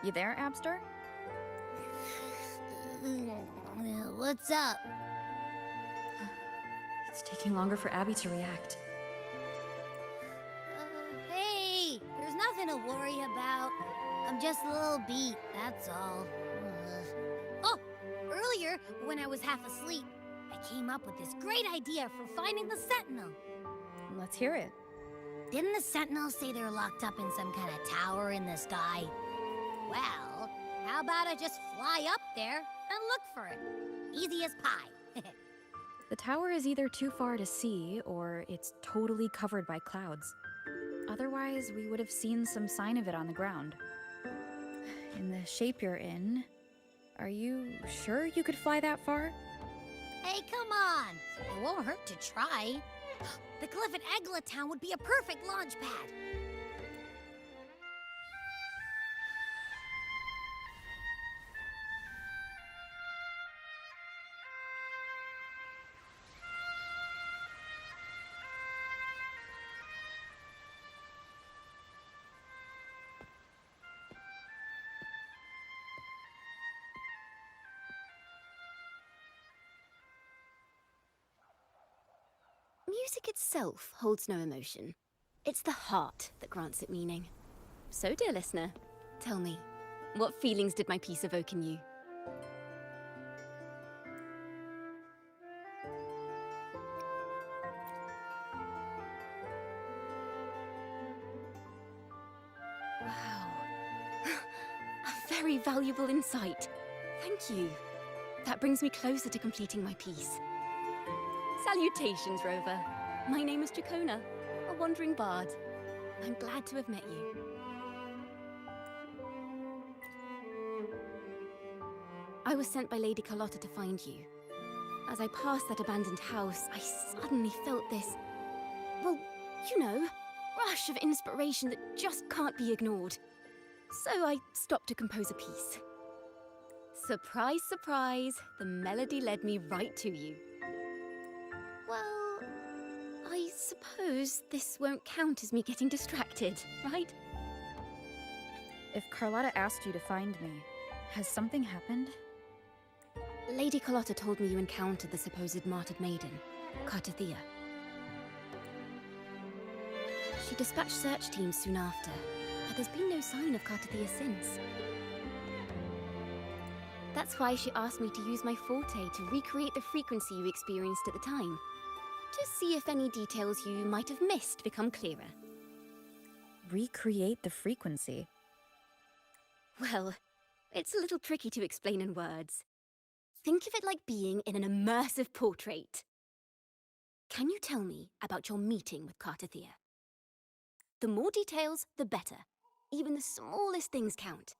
You there, Abster? What's up? It's taking longer for Abby to react. Hey, there's nothing to worry about. I'm just a little beat, that's all. Oh, earlier, when I was half asleep, I came up with this great idea for finding the Sentinel. Let's hear it. Didn't the Sentinels say they're locked up in some kind of tower in the sky? Well, how about I just fly up there and look for it? Easy as pie. The tower is either too far to see, or it's totally covered by clouds. Otherwise, we would have seen some sign of it on the ground. In the shape you're in, are you sure you could fly that far? Hey, come on! It won't hurt to try. The cliff at Egla Town would be a perfect launch pad. Music itself holds no emotion. It's the heart that grants it meaning. So, dear listener, tell me, what feelings did my piece evoke in you? Wow. A very valuable insight. Thank you. That brings me closer to completing my piece. Salutations, Rover. My name is Jacona, a wandering bard. I'm glad to have met you. I was sent by Lady Carlotta to find you. As I passed that abandoned house, I suddenly felt this, well, you know, rush of inspiration that just can't be ignored. So I stopped to compose a piece. Surprise, surprise, the melody led me right to you. Well, I suppose this won't count as me getting distracted, right? If Carlotta asked you to find me, has something happened? Lady Carlotta told me you encountered the supposed martyred maiden, Cartathea. She dispatched search teams soon after, but there's been no sign of Cartathea since. That's why she asked me to use my forte to recreate the frequency you experienced at the time, to see if any details you might have missed become clearer. Recreate the frequency? Well, it's a little tricky to explain in words. Think of it like being in an immersive portrait. Can you tell me about your meeting with Cartathea? The more details, the better. Even the smallest things count.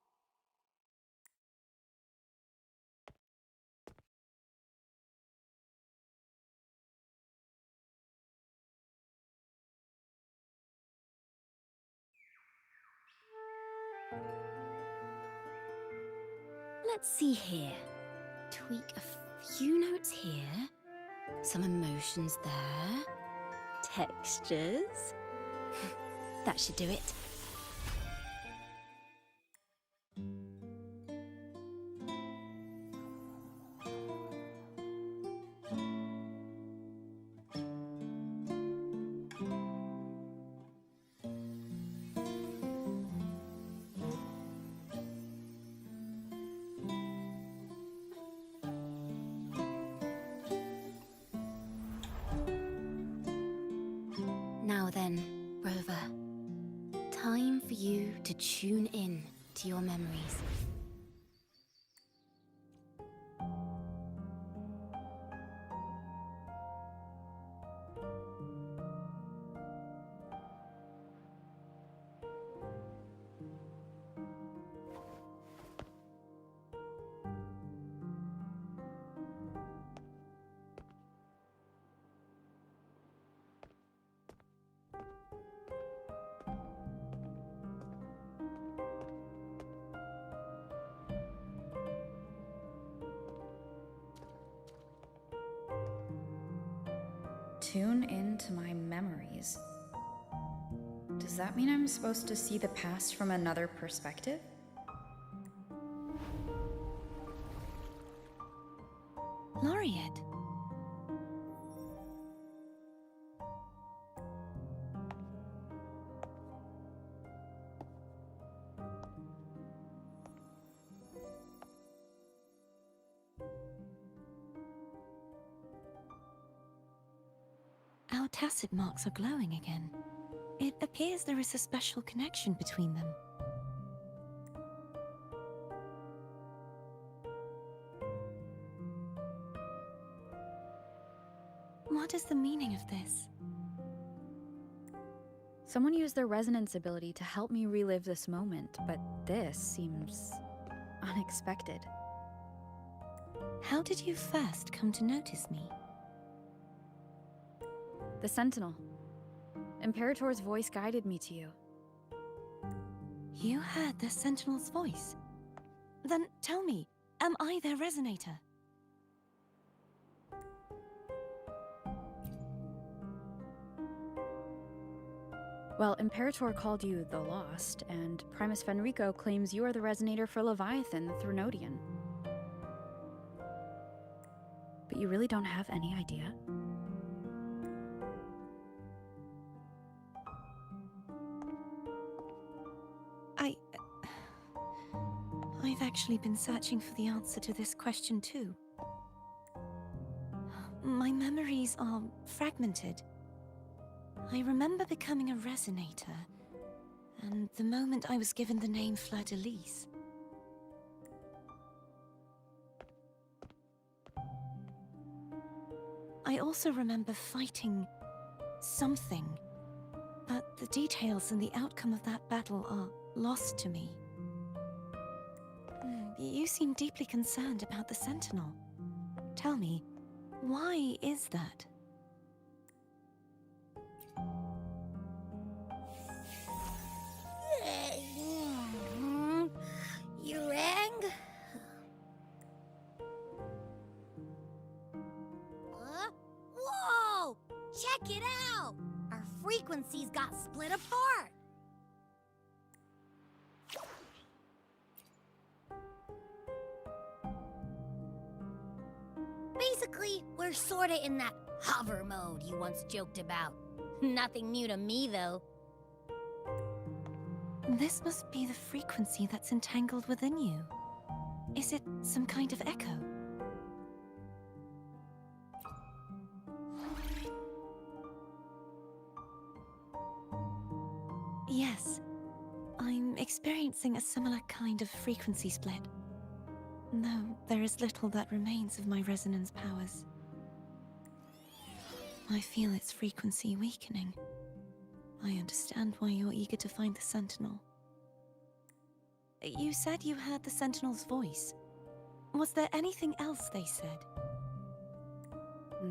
Let's see here. Tweak a few notes here. Some emotions there. Textures. That should do it. Now then, Rover. Time for you to tune in to your memories. Tune into my memories. Does that mean I'm supposed to see the past from another perspective? Laureate. Our tacit marks are glowing again. It appears there is a special connection between them. What is the meaning of this? Someone used their resonance ability to help me relive this moment, but this seems unexpected. How did you first come to notice me? The Sentinel. Imperator's voice guided me to you. You heard the Sentinel's voice? Then tell me, am I their resonator? Well, Imperator called you the Lost, and Primus Fenrico claims you are the resonator for Leviathan, the Threnodian. But you really don't have any idea? I've actually been searching for the answer to this question too. My memories are fragmented. I remember becoming a resonator, and the moment I was given the name Fleur-de-Lis. I also remember fighting something, but the details and the outcome of that battle are lost to me. You seem deeply concerned about the Sentinel. Tell me, why is that? You rang? Whoa! Check it out! Our frequencies got split apart! Basically, we're sorta in that hover mode you once joked about. Nothing new to me, though. This must be the frequency that's entangled within you. Is it some kind of echo? Yes, I'm experiencing a similar kind of frequency split. Though there is little that remains of my resonance powers. I feel its frequency weakening. I understand why you're eager to find the Sentinel. You said you heard the Sentinel's voice. Was there anything else they said?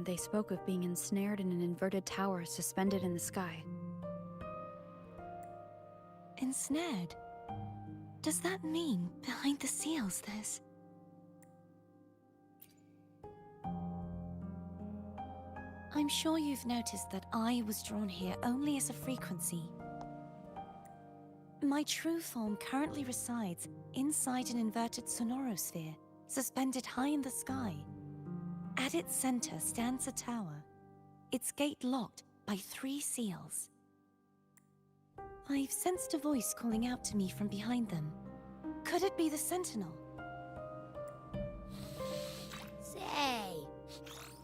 They spoke of being ensnared in an inverted tower suspended in the sky. Ensnared? Does that mean behind the seals there's... I'm sure you've noticed that I was drawn here only as a frequency. My true form currently resides inside an inverted sonorosphere, suspended high in the sky. At its center stands a tower, its gate locked by 3 seals. I've sensed a voice calling out to me from behind them. Could it be the Sentinel? Say,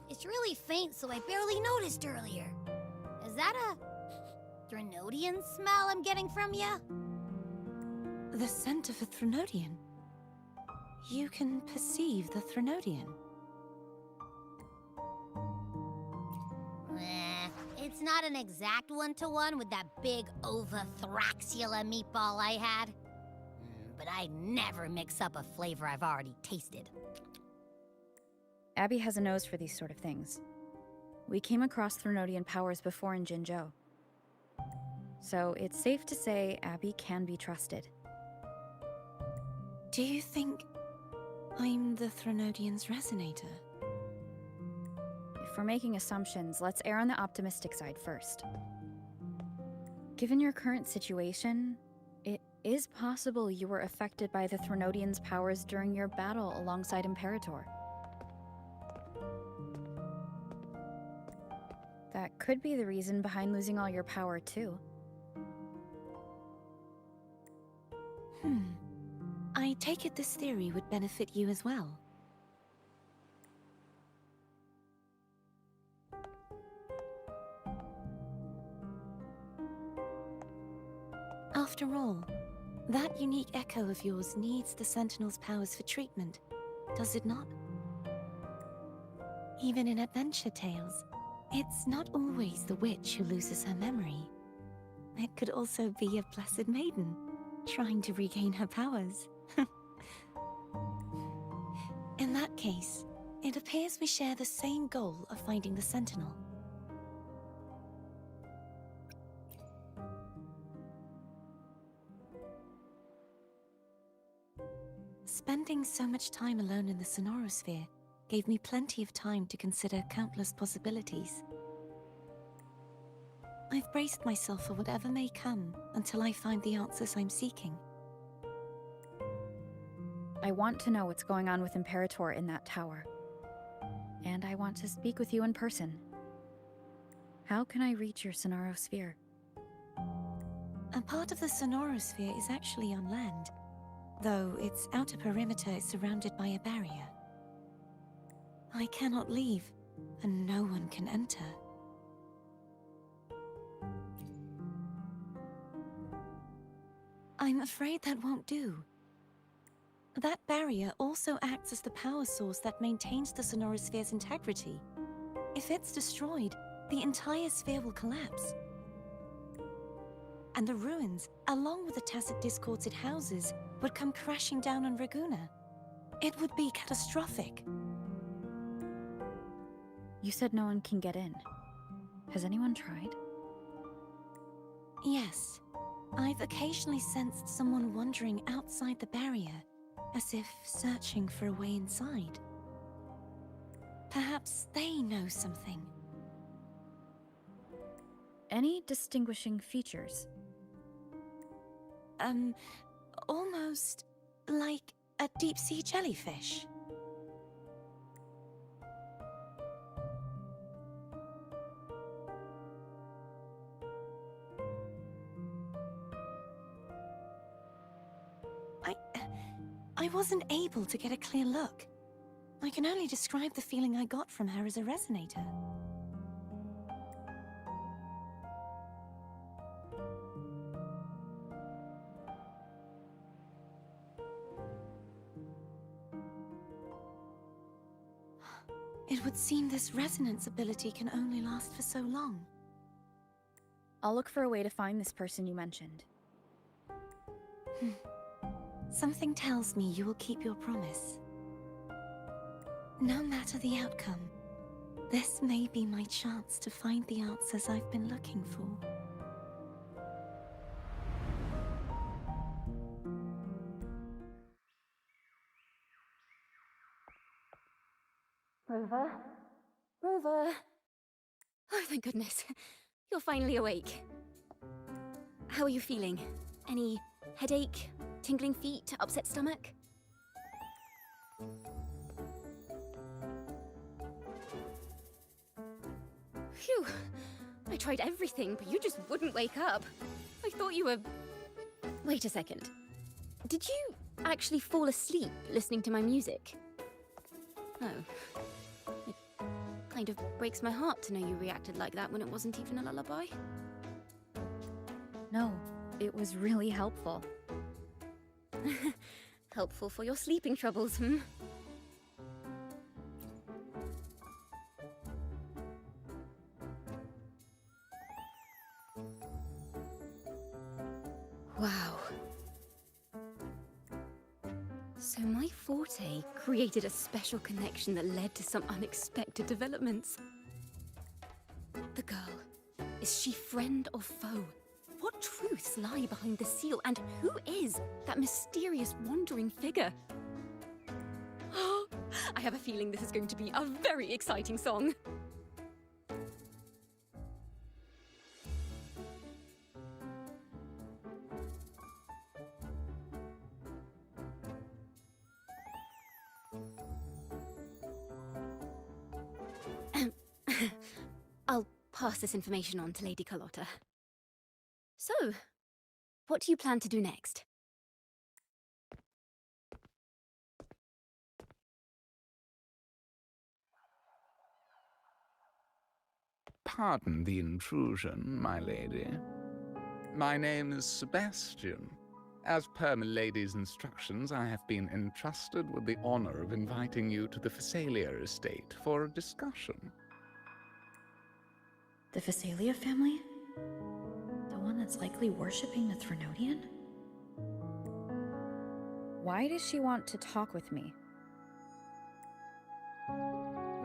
it's really faint, so I barely noticed earlier. Is that a Threnodian smell I'm getting from you? The scent of a Threnodian? You can perceive the Threnodian? It's not an exact one-to-one with that big Ovathraxula meatball I had. But I'd never mix up a flavor I've already tasted. Abby has a nose for these sort of things. We came across Threnodian powers before in Jinzhou. So it's safe to say Abby can be trusted. Do you think I'm the Threnodian's resonator? If we're making assumptions, let's err on the optimistic side first. Given your current situation, it is possible you were affected by the Threnodian's powers during your battle alongside Imperator. Could be the reason behind losing all your power, too. I take it this theory would benefit you as well. After all, that unique echo of yours needs the Sentinel's powers for treatment, does it not? Even in adventure tales, it's not always the witch who loses her memory. It could also be a blessed maiden, trying to regain her powers. In that case, it appears we share the same goal of finding the Sentinel. Spending so much time alone in the Sonorosphere gave me plenty of time to consider countless possibilities. I've braced myself for whatever may come until I find the answers I'm seeking. I want to know what's going on with Imperator in that tower. And I want to speak with you in person. How can I reach your Sonorosphere? A part of the Sonorosphere is actually on land, though its outer perimeter is surrounded by a barrier. I cannot leave, and no one can enter. I'm afraid that won't do. That barrier also acts as the power source that maintains the Sonorosphere's integrity. If it's destroyed, the entire sphere will collapse. And the ruins, along with the tacit discords it houses, would come crashing down on Raguna. It would be catastrophic. You said no one can get in. Has anyone tried? Yes. I've occasionally sensed someone wandering outside the barrier, as if searching for a way inside. Perhaps they know something. Any distinguishing features? Almost like a deep-sea jellyfish. I wasn't able to get a clear look. I can only describe the feeling I got from her as a resonator. It would seem this resonance ability can only last for so long. I'll look for a way to find this person you mentioned. Something tells me you will keep your promise. No matter the outcome, this may be my chance to find the answers I've been looking for. Rover? Rover! Oh, thank goodness. You're finally awake. How are you feeling? Any headache, tingling feet, upset stomach? Phew. I tried everything, but you just wouldn't wake up. I thought you were... Wait a second. Did you actually fall asleep listening to my music? Oh. It kind of breaks my heart to know you reacted like that when it wasn't even a lullaby. No, it was really helpful. Helpful for your sleeping troubles, hmm? Wow. So my forte created a special connection that led to some unexpected developments. The girl, is she friend or foe? What truths lie behind the seal, and who is that mysterious wandering figure? I have a feeling this is going to be a very exciting song. I'll pass this information on to Lady Carlotta. So, what do you plan to do next? Pardon the intrusion, my lady. My name is Sebastian. As per milady's instructions, I have been entrusted with the honor of inviting you to the Phasalia estate for a discussion. The Phasalia family? The one that's likely worshipping the Threnodian? Why does she want to talk with me?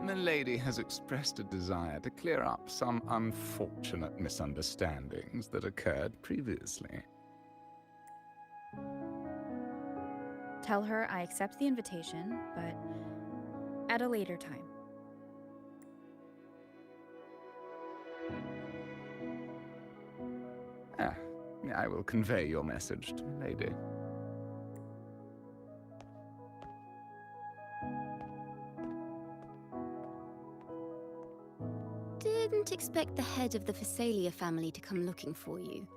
Milady has expressed a desire to clear up some unfortunate misunderstandings that occurred previously. Tell her I accept the invitation, but at a later time. I will convey your message to Milady. Didn't expect the head of the Phasalia family to come looking for you.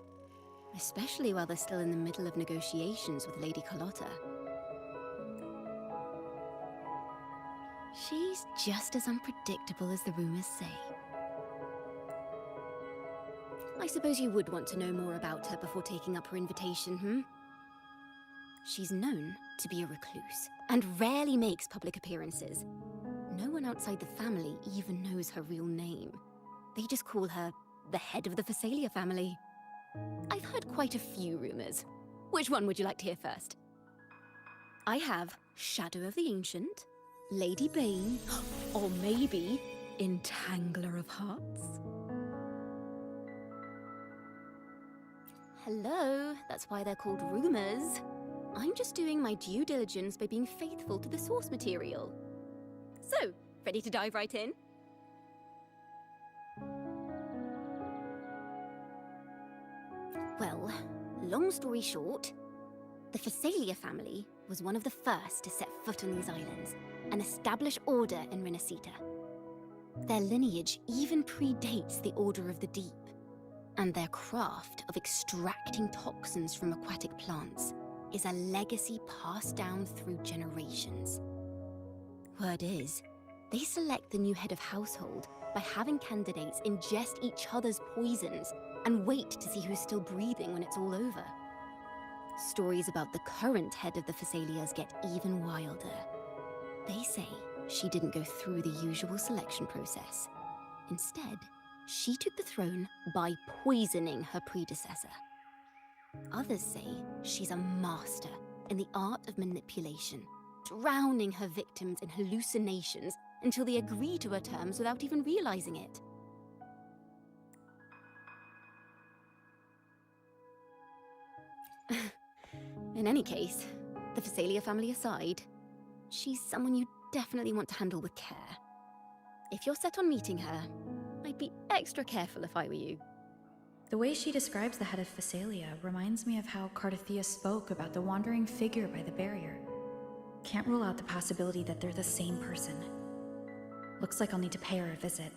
Especially while they're still in the middle of negotiations with Lady Carlotta. She's just as unpredictable as the rumors say. I suppose you would want to know more about her before taking up her invitation, hmm? She's known to be a recluse, and rarely makes public appearances. No one outside the family even knows her real name. They just call her the head of the Phasalia family. I've heard quite a few rumors. Which one would you like to hear first? I have Shadow of the Ancient, Lady Bane, or maybe Entangler of Hearts. Hello, that's why they're called rumors. I'm just doing my due diligence by being faithful to the source material. So, ready to dive right in? Well, long story short, the Phasalia family was one of the first to set foot on these islands and establish order in Renacita. Their lineage even predates the Order of the Deep, and their craft of extracting toxins from aquatic plants is a legacy passed down through generations. Word is, they select the new head of household by having candidates ingest each other's poisons and wait to see who's still breathing when it's all over. Stories about the current head of the Phasalias get even wilder. They say she didn't go through the usual selection process. Instead, she took the throne by poisoning her predecessor. Others say she's a master in the art of manipulation, drowning her victims in hallucinations until they agree to her terms without even realizing it. In any case, the Phasalia family aside, she's someone you definitely want to handle with care. If you're set on meeting her, I'd be extra careful if I were you. The way she describes the head of Phasalia reminds me of how Cardothea spoke about the wandering figure by the barrier. Can't rule out the possibility that they're the same person. Looks like I'll need to pay her a visit.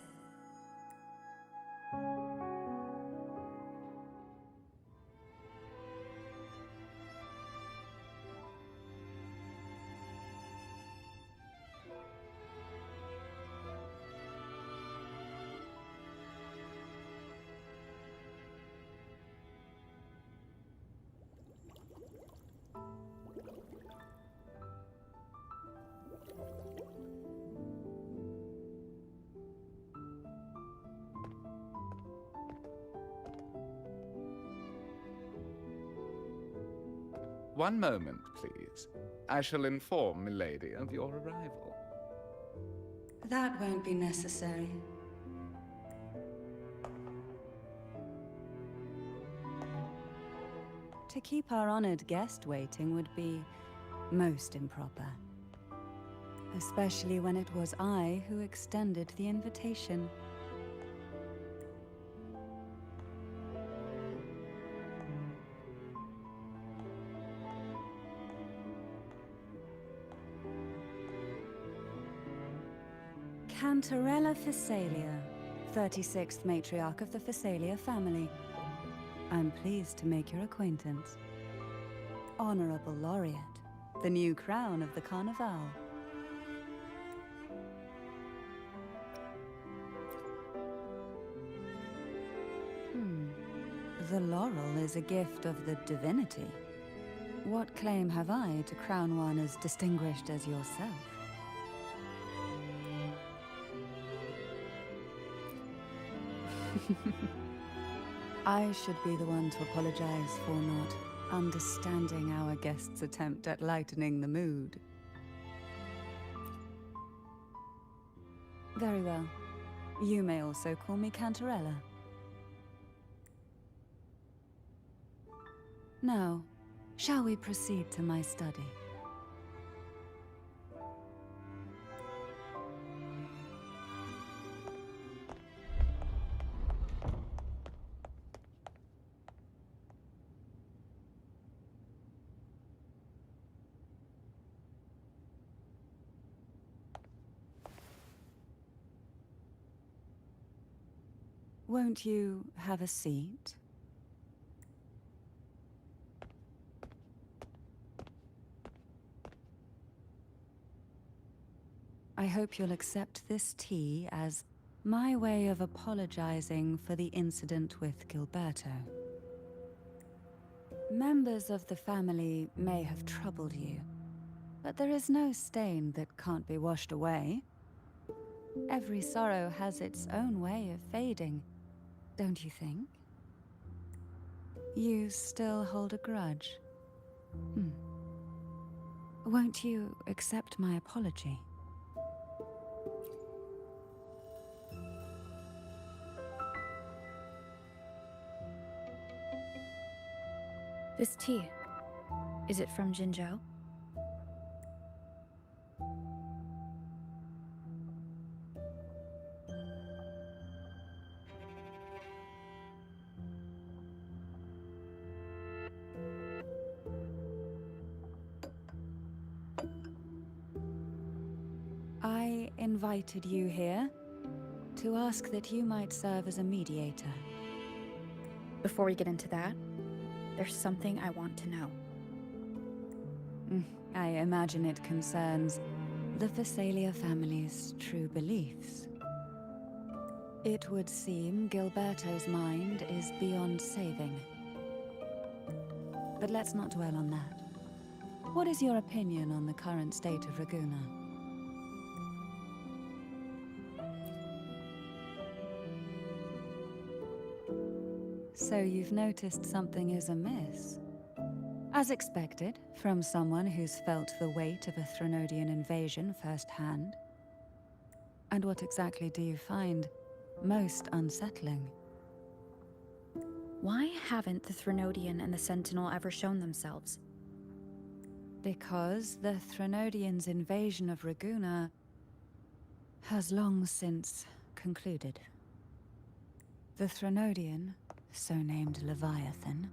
One moment, please. I shall inform Milady of your arrival. That won't be necessary. To keep our honored guest waiting would be most improper. Especially when it was I who extended the invitation. Cantarella Phasalia, 36th matriarch of the Phasalia family. I'm pleased to make your acquaintance. Honorable Laureate, the new crown of the Carnival. The laurel is a gift of the divinity. What claim have I to crown one as distinguished as yourself? I should be the one to apologize for not understanding our guest's attempt at lightening the mood. Very well. You may also call me Cantarella. Now, shall we proceed to my study? Won't you have a seat? I hope you'll accept this tea as my way of apologizing for the incident with Gilberto. Members of the family may have troubled you, but there is no stain that can't be washed away. Every sorrow has its own way of fading, don't you think? You still hold a grudge? Won't you accept my apology? This tea, is it from Jinzhou? I invited you here to ask that you might serve as a mediator. Before we get into that, there's something I want to know. I imagine it concerns the Phasalia family's true beliefs. It would seem Gilberto's mind is beyond saving. But let's not dwell on that. What is your opinion on the current state of Raguna? So you've noticed something is amiss. As expected, from someone who's felt the weight of a Threnodian invasion firsthand. And what exactly do you find most unsettling? Why haven't the Threnodian and the Sentinel ever shown themselves? Because the Threnodians' invasion of Raguna has long since concluded. The Threnodian, so named Leviathan,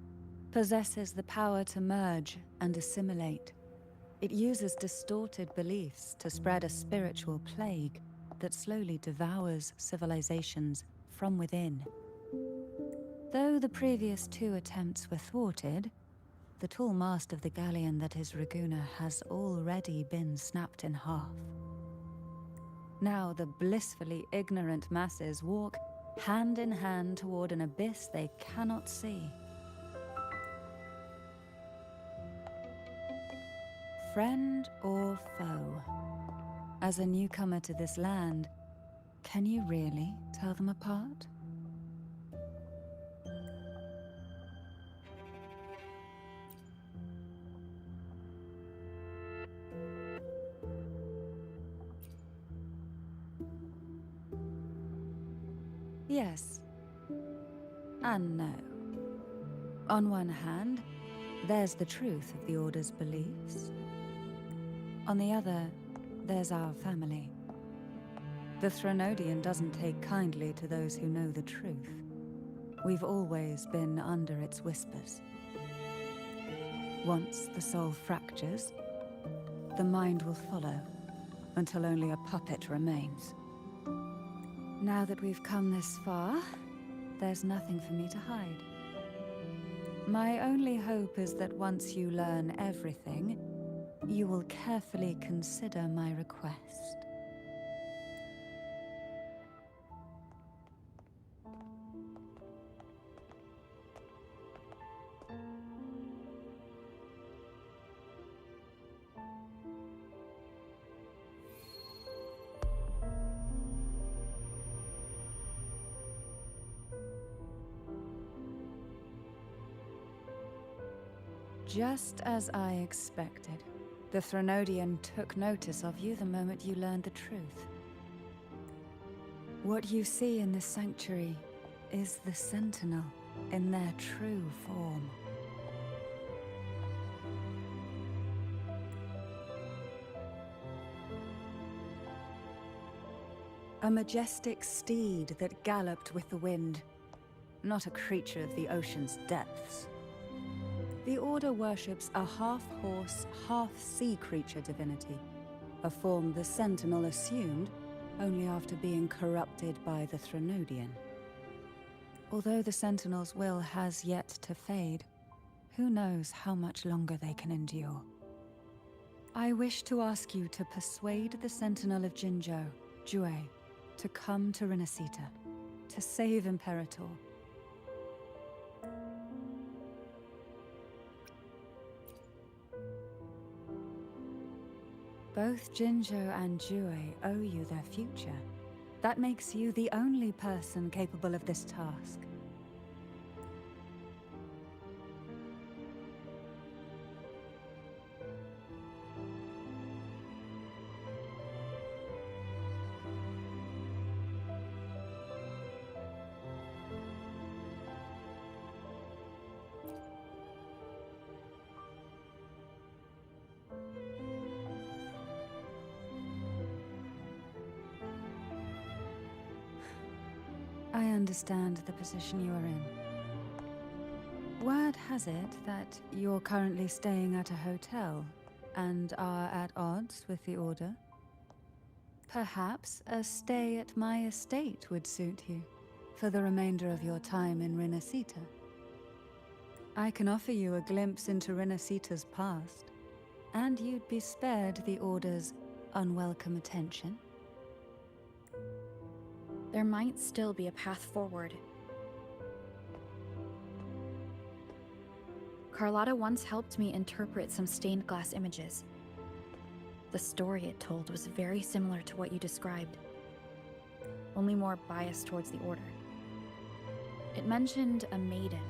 possesses the power to merge and assimilate. It uses distorted beliefs to spread a spiritual plague that slowly devours civilizations from within. Though the previous two attempts were thwarted, the tall mast of the galleon that is Raguna has already been snapped in half. Now the blissfully ignorant masses walk hand in hand toward an abyss they cannot see. Friend or foe? As a newcomer to this land, can you really tell them apart? Yes. And no. On one hand, there's the truth of the Order's beliefs. On the other, there's our family. The Threnodian doesn't take kindly to those who know the truth. We've always been under its whispers. Once the soul fractures, the mind will follow, until only a puppet remains. Now that we've come this far, there's nothing for me to hide. My only hope is that once you learn everything, you will carefully consider my request. Just as I expected, the Threnodian took notice of you the moment you learned the truth. What you see in this sanctuary is the Sentinel in their true form. A majestic steed that galloped with the wind, not a creature of the ocean's depths. The Order worships a half-horse, half-sea creature divinity, a form the Sentinel assumed only after being corrupted by the Threnodian. Although the Sentinel's will has yet to fade, who knows how much longer they can endure. I wish to ask you to persuade the Sentinel of Jinzhou, Jue, to come to Renacita, to save Imperator. Both Jinzhou and Jue owe you their future. That makes you the only person capable of this task. I understand the position you are in. Word has it that you're currently staying at a hotel and are at odds with the Order. Perhaps a stay at my estate would suit you for the remainder of your time in Renacita. I can offer you a glimpse into Renacita's past, and you'd be spared the Order's unwelcome attention. There might still be a path forward. Carlotta once helped me interpret some stained glass images. The story it told was very similar to what you described, only more biased towards the Order. It mentioned a Maiden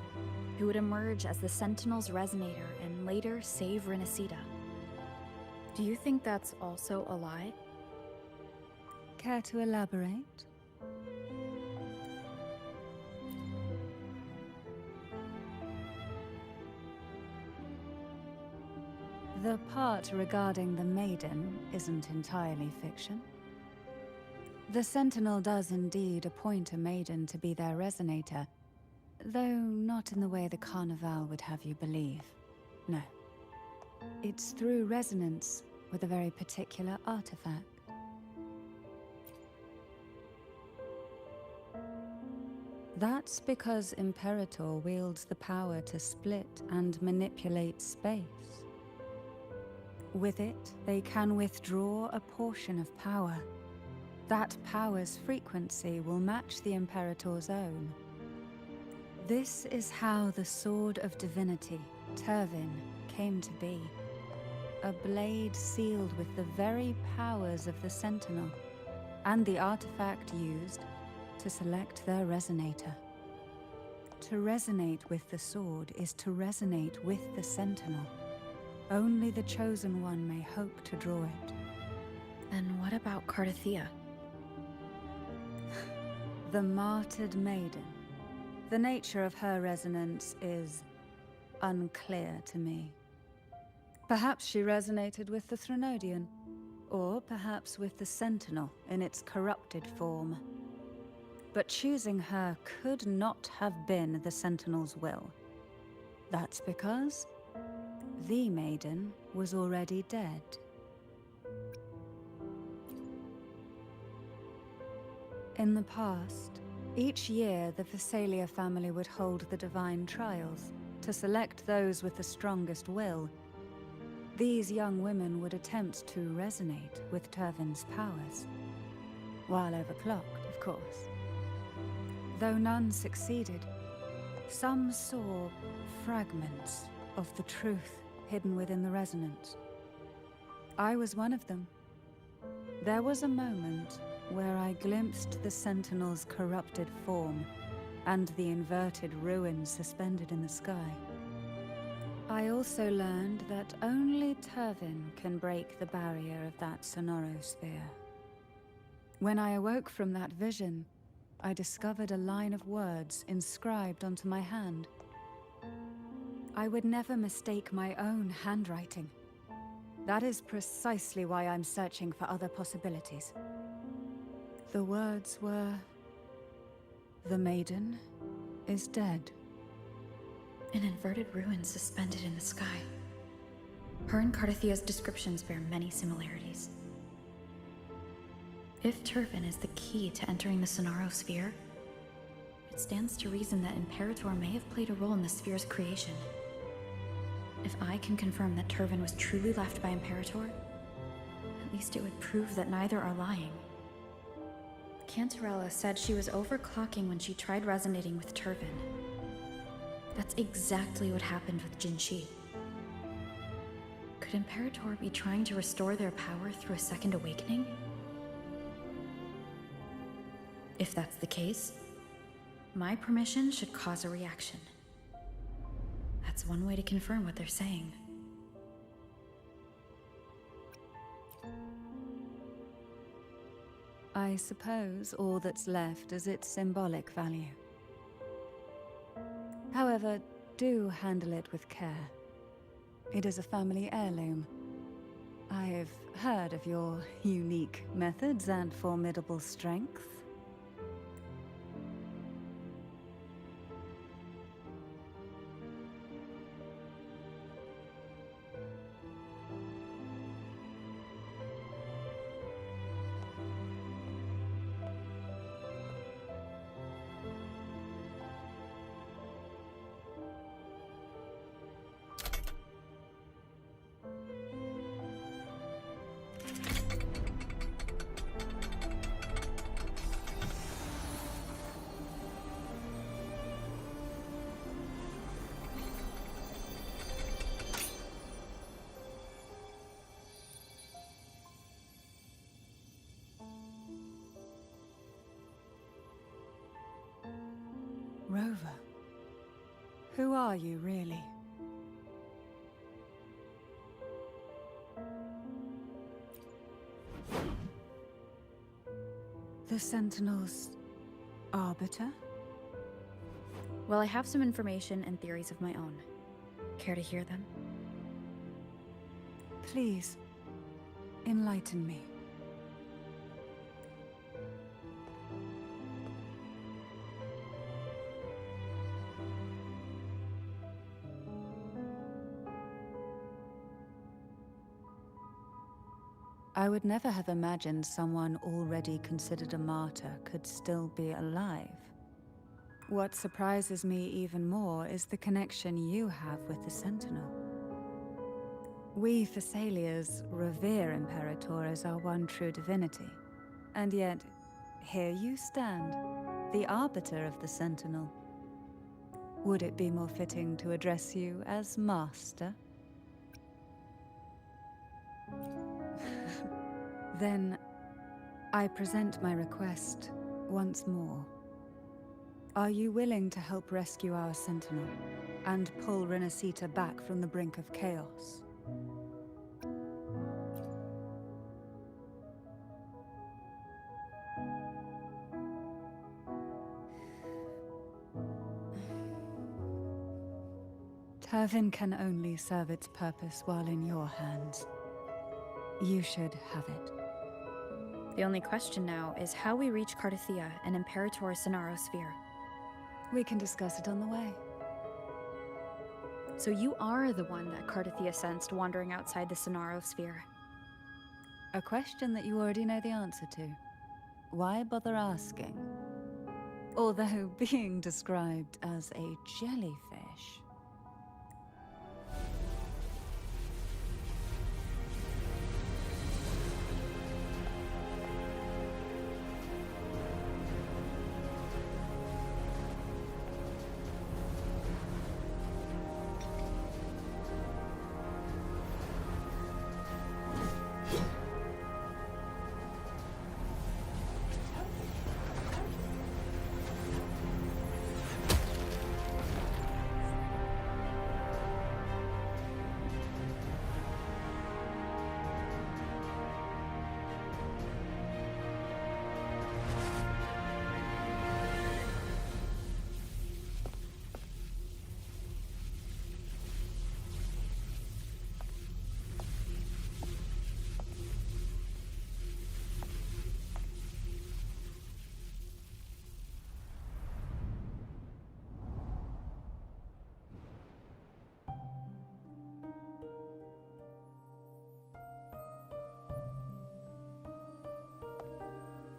who would emerge as the Sentinel's resonator and later save Renacita. Do you think that's also a lie? Care to elaborate? The part regarding the Maiden isn't entirely fiction. The Sentinel does indeed appoint a Maiden to be their resonator, though not in the way the Carnival would have you believe. No. It's through resonance with a very particular artifact. That's because Imperator wields the power to split and manipulate space. With it, they can withdraw a portion of power. That power's frequency will match the Imperator's own. This is how the Sword of Divinity, Turvin, came to be. A blade sealed with the very powers of the Sentinel, and the artifact used to select their resonator. To resonate with the sword is to resonate with the Sentinel. Only the Chosen One may hope to draw it. Then what about Cardothea? The martyred maiden. The nature of her resonance is unclear to me. Perhaps she resonated with the Threnodian, or perhaps with the Sentinel in its corrupted form. But choosing her could not have been the Sentinel's will. That's because the Maiden was already dead. In the past, each year the Phasalia family would hold the divine trials to select those with the strongest will. These young women would attempt to resonate with Turvin's powers, while overclocked, of course. Though none succeeded, some saw fragments of the truth hidden within the resonance. I was one of them. There was a moment where I glimpsed the Sentinel's corrupted form and the inverted ruins suspended in the sky. I also learned that only Turvin can break the barrier of that sonorosphere. When I awoke from that vision, I discovered a line of words inscribed onto my hand. I would never mistake my own handwriting. That is precisely why I'm searching for other possibilities. The words were, "The Maiden is dead." An inverted ruin suspended in the sky. Her and Cardathia's descriptions bear many similarities. If Turvin is the key to entering the Sonorosphere, it stands to reason that Imperator may have played a role in the sphere's creation. If I can confirm that Turvin was truly left by Imperator, at least it would prove that neither are lying. Cantarella said she was overclocking when she tried resonating with Turvin. That's exactly what happened with Jinshi. Could Imperator be trying to restore their power through a second awakening? If that's the case, my permission should cause a reaction. That's one way to confirm what they're saying. I suppose all that's left is its symbolic value. However, do handle it with care. It is a family heirloom. I've heard of your unique methods and formidable strength. Rover, who are you really? The Sentinel's arbiter? Well, I have some information and theories of my own. Care to hear them? Please, enlighten me. I would never have imagined someone already considered a martyr could still be alive. What surprises me even more is the connection you have with the Sentinel. We Thessalians revere Imperator as our one true divinity, and yet, here you stand, the arbiter of the Sentinel. Would it be more fitting to address you as Master? Then, I present my request once more. Are you willing to help rescue our Sentinel and pull Renacita back from the brink of chaos? Turvin can only serve its purpose while in your hands. You should have it. The only question now is how we reach Cardathia and Imperator's Sonorosphere. We can discuss it on the way. So you are the one that Cardathia sensed wandering outside the Sonorosphere. A question that you already know the answer to. Why bother asking? Although being described as a jellyfish.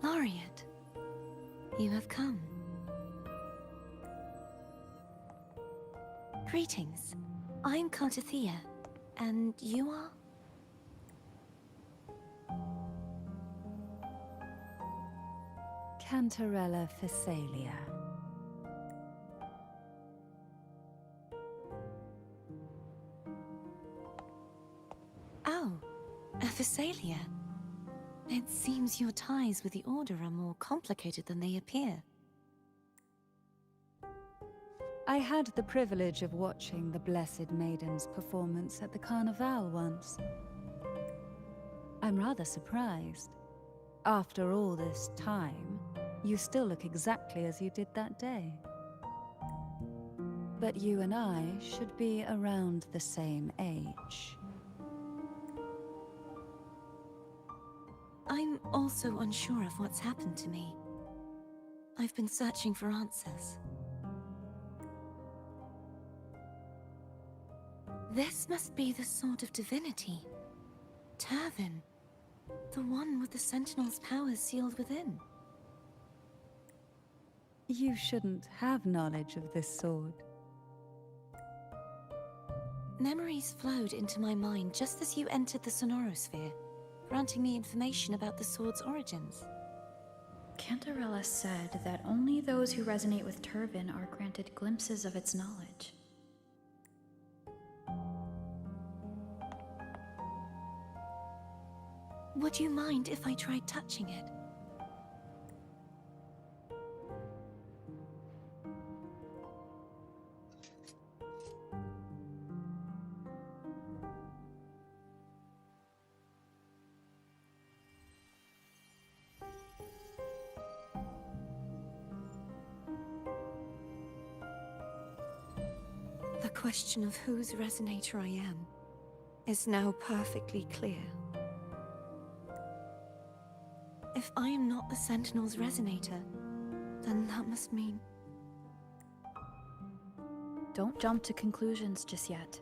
Laureate, you have come. Greetings. I'm Cartathea, and you are? Cantarella Phasalia. Oh, a Phasalia. It seems your ties with the Order are more complicated than they appear. I had the privilege of watching the Blessed Maiden's performance at the Carnival once. I'm rather surprised. After all this time, you still look exactly as you did that day. But you and I should be around the same age. I'm also unsure of what's happened to me. I've been searching for answers. This must be the Sword of Divinity. Turvin. The one with the Sentinel's powers sealed within. You shouldn't have knowledge of this sword. Memories flowed into my mind just as you entered the Sonorosphere, granting me information about the sword's origins. Cantarella said that only those who resonate with Turvin are granted glimpses of its knowledge. Would you mind if I tried touching it? The question of whose resonator I am is now perfectly clear. If I am not the Sentinel's resonator, then that must mean... Don't jump to conclusions just yet.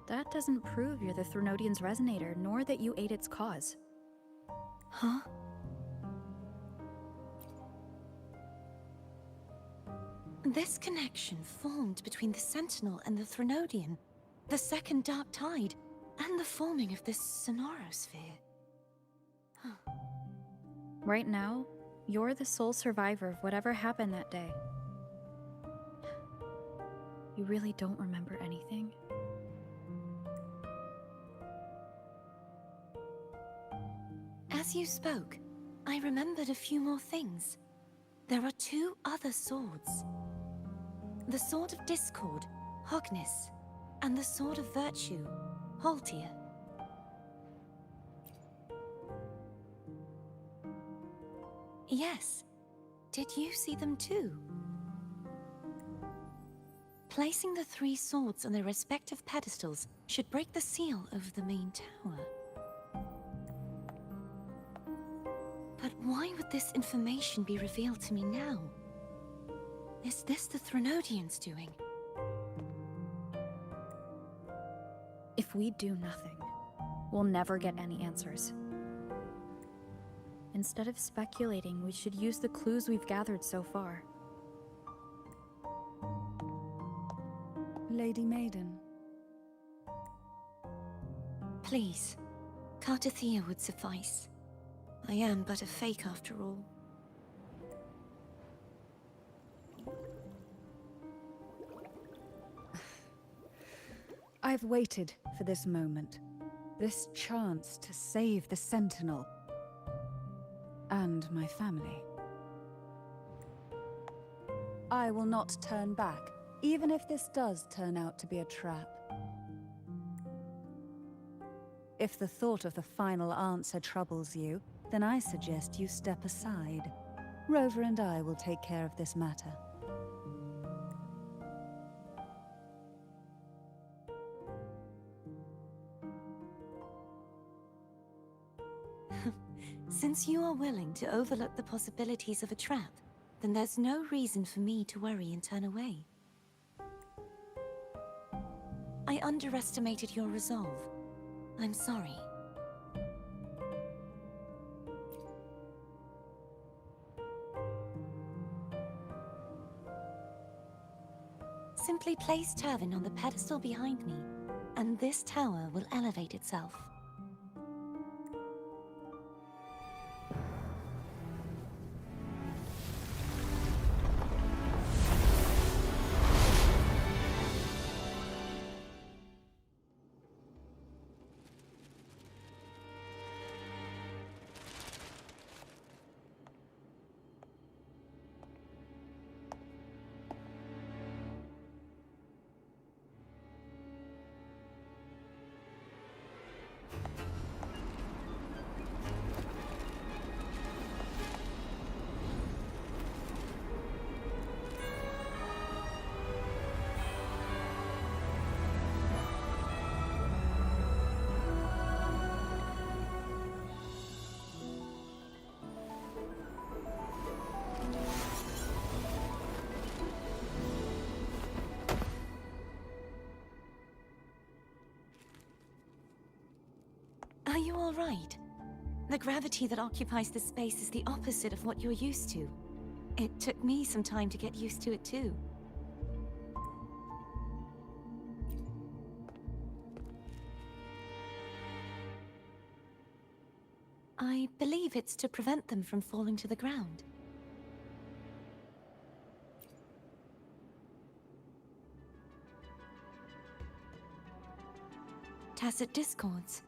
That doesn't prove you're the Threnodian's resonator, nor that you aid its cause. Huh? This connection formed between the Sentinel and the Threnodian, the second Dark Tide, and the forming of this Sonorosphere. Right now, you're the sole survivor of whatever happened that day. You really don't remember anything? As you spoke, I remembered a few more things. There are two other swords. The Sword of Discord, Hognis, and the Sword of Virtue, Haltia. Yes. Did you see them too? Placing the three swords on their respective pedestals should break the seal over the main tower. But why would this information be revealed to me now? Is this the Threnodians' doing? If we do nothing, we'll never get any answers. Instead of speculating, we should use the clues we've gathered so far. Lady Maiden. Please, Cartathea would suffice. I am but a fake after all. I've waited for this moment. This chance to save the Sentinel. And my family. I will not turn back, even if this does turn out to be a trap. If the thought of the final answer troubles you, then I suggest you step aside. Rover and I will take care of this matter. Since you are willing to overlook the possibilities of a trap, then there's no reason for me to worry and turn away. I underestimated your resolve. I'm sorry. Simply place Turvin on the pedestal behind me, and this tower will elevate itself. Are you all right? The gravity that occupies this space is the opposite of what you're used to. It took me some time to get used to it too. I believe it's to prevent them from falling to the ground. Tacit discords,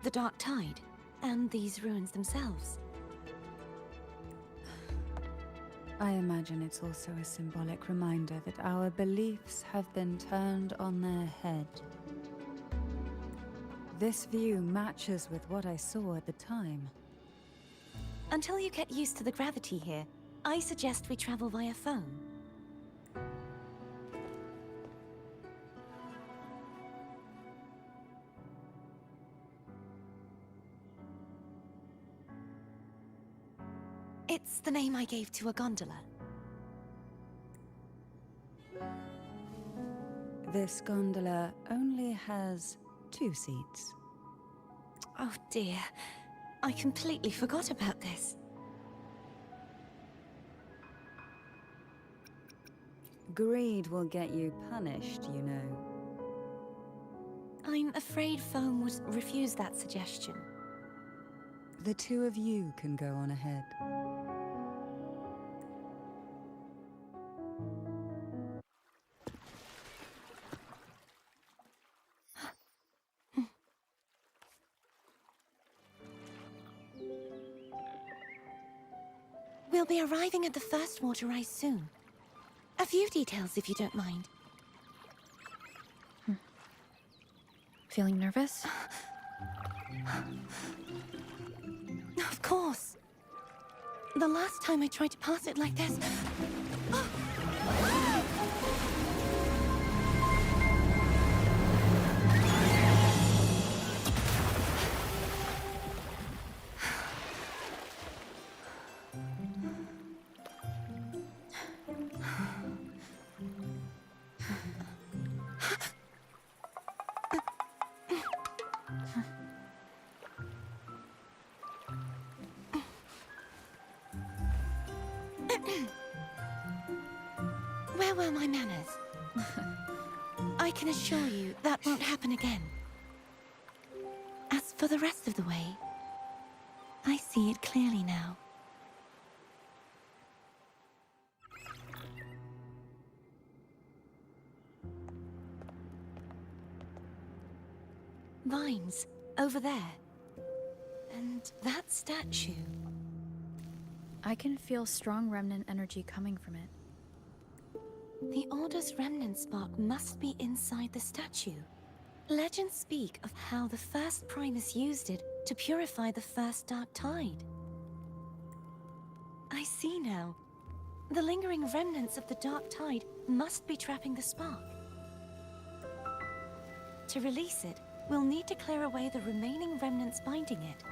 the Dark Tide, and these ruins themselves. I imagine it's also a symbolic reminder that our beliefs have been turned on their head. This view matches with what I saw at the time. Until you get used to the gravity here, I suggest we travel via phone. It's the name I gave to a gondola. This gondola only has 2 seats. Oh dear, I completely forgot about this. Greed will get you punished, you know. I'm afraid Foam would refuse that suggestion. The 2 of you can go on ahead. We'll be arriving at the first water rise soon. A few details, if you don't mind. Feeling nervous? Of course. The last time I tried to pass it like this... were my manners? I can assure you that won't happen again. As for the rest of the way, I see it clearly now. Vines, over there. And that statue. I can feel strong remnant energy coming from it. The Order's remnant spark must be inside the statue. Legends speak of how the first Primus used it to purify the first Dark Tide. I see now. The lingering remnants of the Dark Tide must be trapping the spark. To release it, we'll need to clear away the remaining remnants binding it.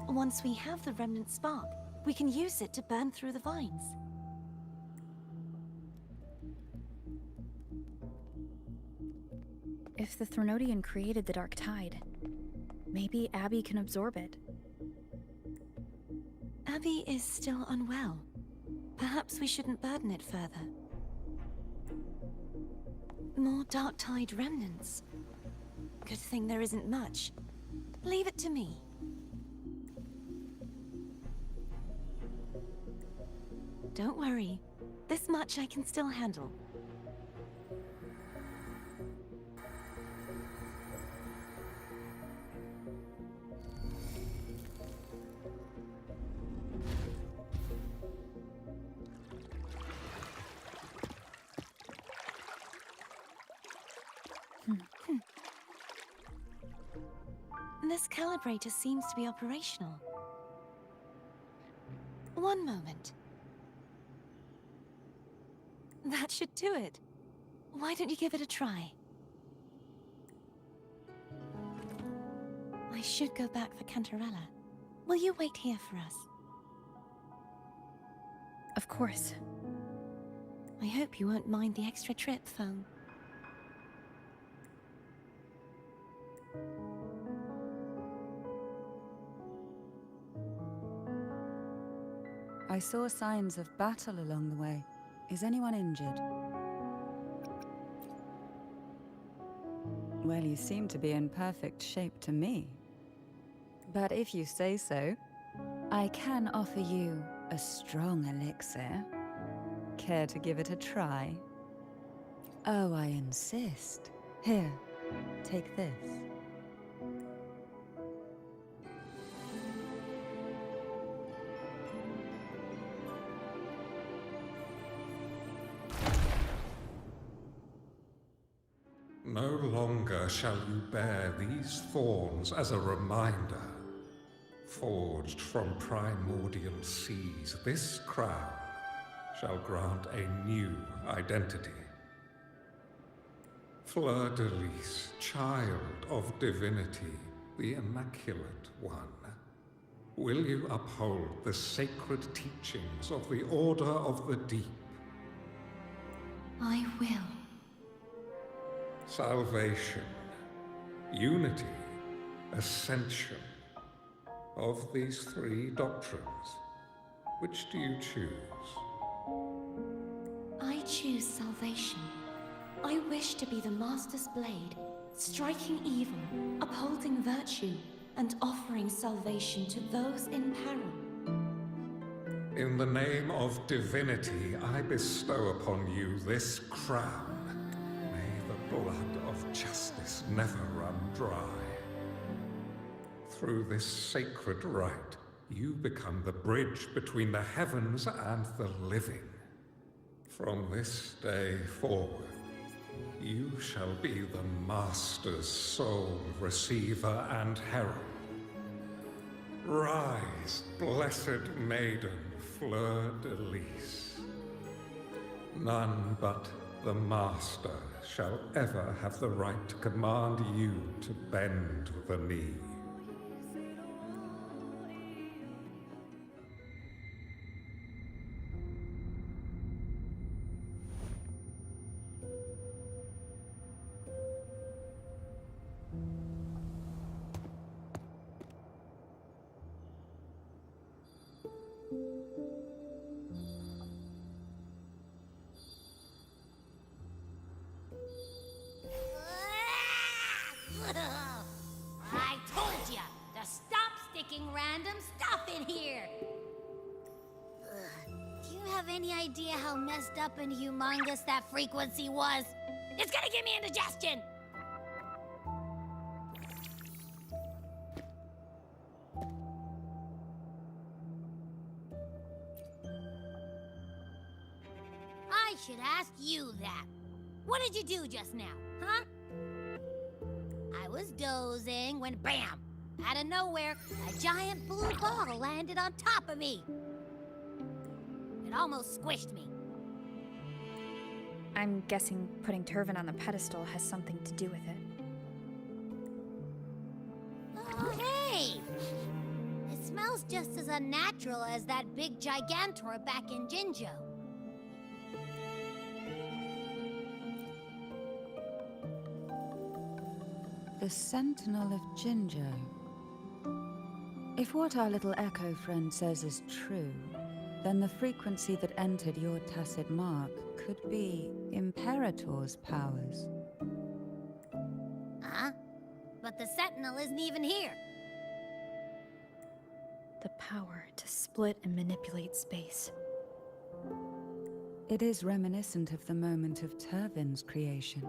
Once we have the remnant spark, we can use it to burn through the vines. If the Threnodian created the Dark Tide, maybe Abby can absorb it. Abby is still unwell. Perhaps we shouldn't burden it further. More Dark Tide remnants. Good thing there isn't much. Leave it to me. Don't worry. This much I can still handle. This calibrator seems to be operational. One moment. That should do it. Why don't you give it a try? I should go back for Cantarella. Will you wait here for us? Of course. I hope you won't mind the extra trip, phone. I saw signs of battle along the way. Is anyone injured? Well, you seem to be in perfect shape to me. But if you say so, I can offer you a strong elixir. Care to give it a try? Oh, I insist. Here, take this. No longer shall you bear these thorns as a reminder. Forged from primordial seas, this crown shall grant a new identity. Fleur-de-Lis, child of divinity, the Immaculate One, will you uphold the sacred teachings of the Order of the Deep? I will. Salvation, unity, ascension. Of these three doctrines, which do you choose? I choose salvation. I wish to be the Master's blade, striking evil, upholding virtue, and offering salvation to those in peril. In the name of divinity, I bestow upon you this crown. May the blood of justice never run dry. Through this sacred rite, you become the bridge between the heavens and the living. From this day forward, you shall be the Master's sole receiver and herald. Rise, blessed Maiden, Fleur-de-Lis. None but the Master shall ever have the right to command you to bend the knee. random stuff in here. Ugh. Do you have any idea how messed up and humongous that frequency was? It's gonna give me indigestion! I should ask you that. What did you do just now, huh? I was dozing when bam! Out of nowhere, a giant blue ball landed on top of me. It almost squished me. I'm guessing putting Turvin on the pedestal has something to do with it. Oh, hey! It smells just as unnatural as that big Gigantor back in Jinjo. The Sentinel of Jinjo. If what our little echo friend says is true, then the frequency that entered your tacit mark could be Imperator's powers. Huh? But the Sentinel isn't even here. The power to split and manipulate space. It is reminiscent of the moment of Turvin's creation.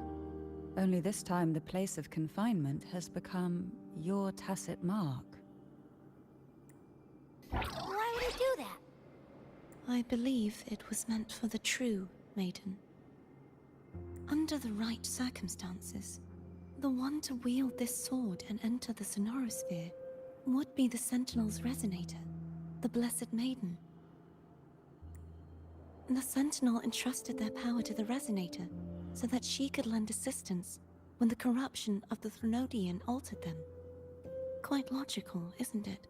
Only this time the place of confinement has become your tacit mark. Why would he do that? I believe it was meant for the true, Maiden. Under the right circumstances, the one to wield this sword and enter the Sonorosphere would be the Sentinel's resonator, the Blessed Maiden. The Sentinel entrusted their power to the resonator so that she could lend assistance when the corruption of the Threnodian altered them. Quite logical, isn't it?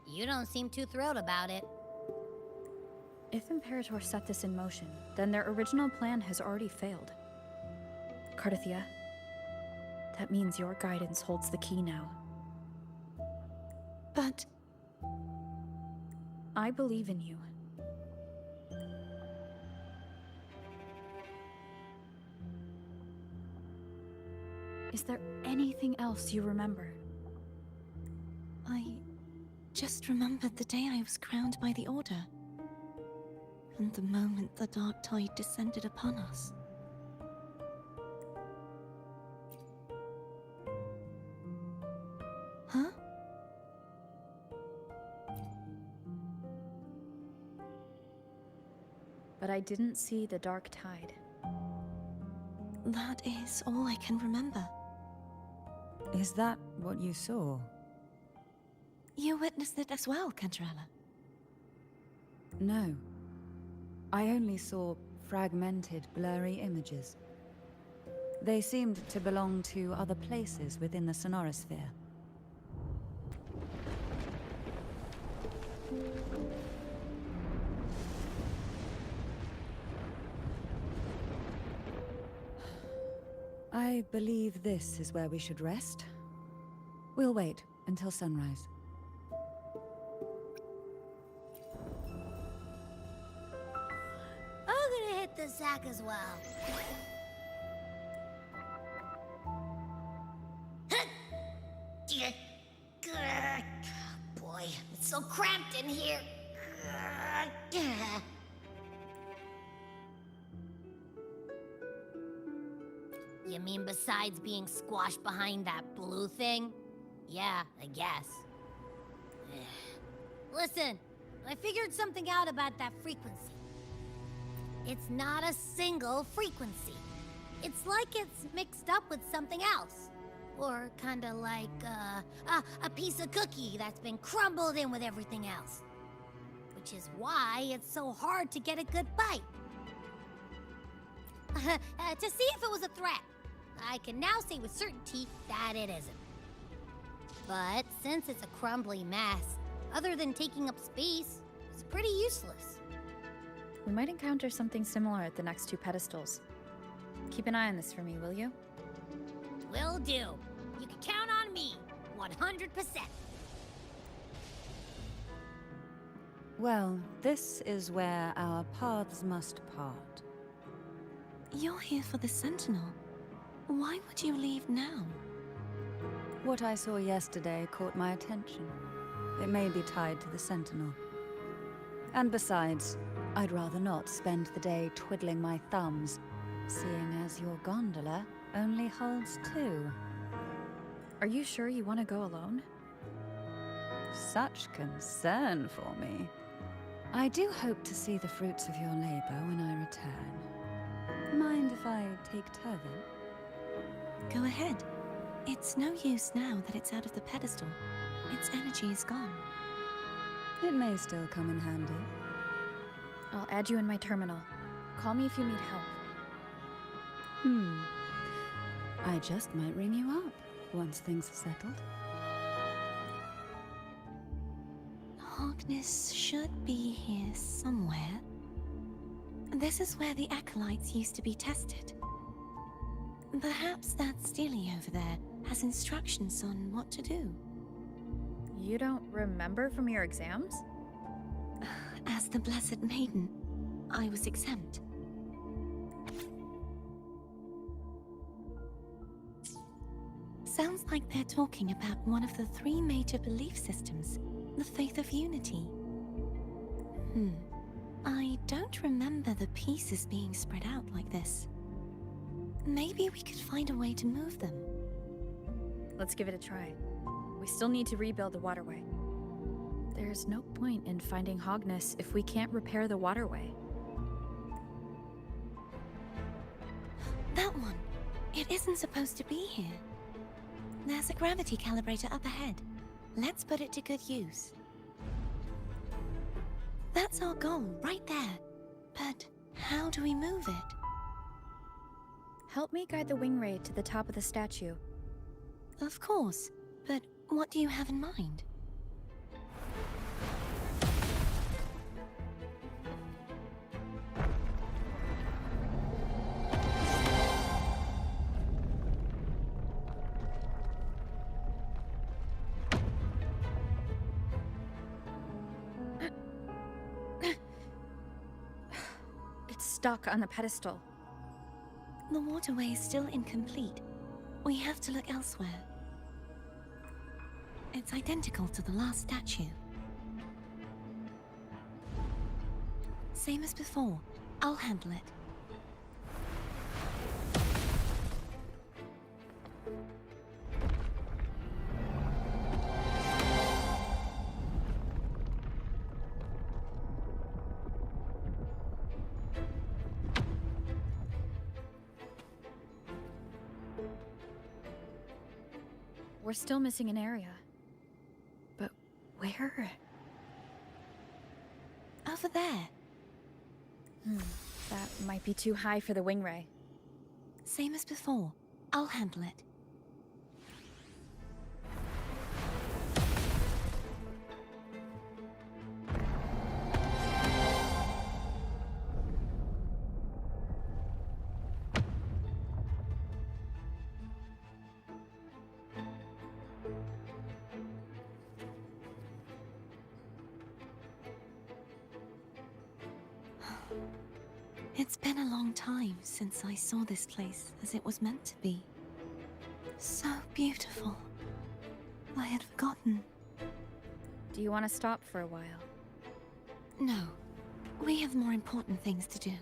You don't seem too thrilled about it. If Imperator set this in motion, then their original plan has already failed. Cardathia, that means your guidance holds the key now. But I believe in you. Is there anything else you remember? I just remembered the day I was crowned by the Order. And the moment the dark tide descended upon us. Huh? But I didn't see the dark tide. That is all I can remember. Is that what you saw? You witnessed it as well, Cantarella. No. I only saw fragmented, blurry images. They seemed to belong to other places within the Sonorosphere. I believe this is where we should rest. We'll wait until sunrise. I'm gonna hit the sack as well. Boy, it's so cramped in here. You mean besides being squashed behind that blue thing? Yeah, I guess. Listen, I figured something out about that frequency. It's not a single frequency. It's like it's mixed up with something else. Or kinda like, a piece of cookie that's been crumbled in with everything else. Which is why it's so hard to get a good bite. To see if it was a threat. I can now say with certainty that it isn't. But since it's a crumbly mess, other than taking up space, it's pretty useless. We might encounter something similar at the next two pedestals. Keep an eye on this for me, will you? Will do. You can count on me, 100%. Well, this is where our paths must part. You're here for the Sentinel. Why would you leave now? What I saw yesterday caught my attention. It may be tied to the Sentinel. And besides, I'd rather not spend the day twiddling my thumbs, seeing as your gondola only holds 2. Are you sure you want to go alone? Such concern for me. I do hope to see the fruits of your labor when I return. Mind if I take Turvin? Go ahead. It's no use now that it's out of the pedestal. Its energy is gone. It may still come in handy. I'll add you in my terminal. Call me if you need help. I just might ring you up once things are settled. Harkness should be here somewhere. This is where the acolytes used to be tested. Perhaps that Steely over there has instructions on what to do. You don't remember from your exams? As the Blessed Maiden, I was exempt. Sounds like they're talking about one of the 3 major belief systems, the faith of unity. I don't remember the pieces being spread out like this. Maybe we could find a way to move them. Let's give it a try. We still need to rebuild the waterway. There's no point in finding Hogness if we can't repair the waterway. That one. It isn't supposed to be here. There's a gravity calibrator up ahead. Let's put it to good use. That's our goal, right there. But how do we move it? Help me guide the wing ray to the top of the statue. Of course, but what do you have in mind? It's stuck on the pedestal. The waterway is still incomplete. We have to look elsewhere. It's identical to the last statue. Same as before. I'll handle it. We're still missing an area. But where? Over there. That might be too high for the wing ray. Same as before. I'll handle it. It's been a long time since I saw this place as it was meant to be. So beautiful. I had forgotten. Do you want to stop for a while? No. We have more important things to do.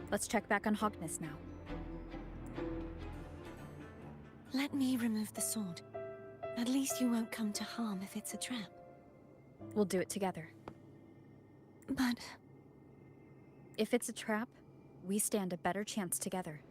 Let's check back on Hogness now. Let me remove the sword. At least you won't come to harm if it's a trap. We'll do it together. But if it's a trap, we stand a better chance together.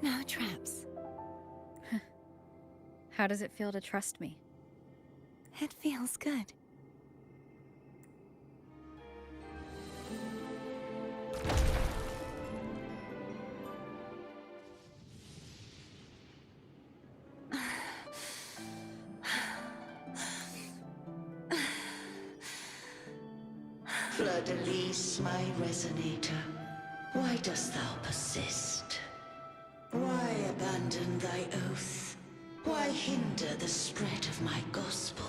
No traps. How does it feel to trust me? It feels good. Fleur-de-lis, my resonator, why dost thou persist? Why abandon hinder the spread of my gospel.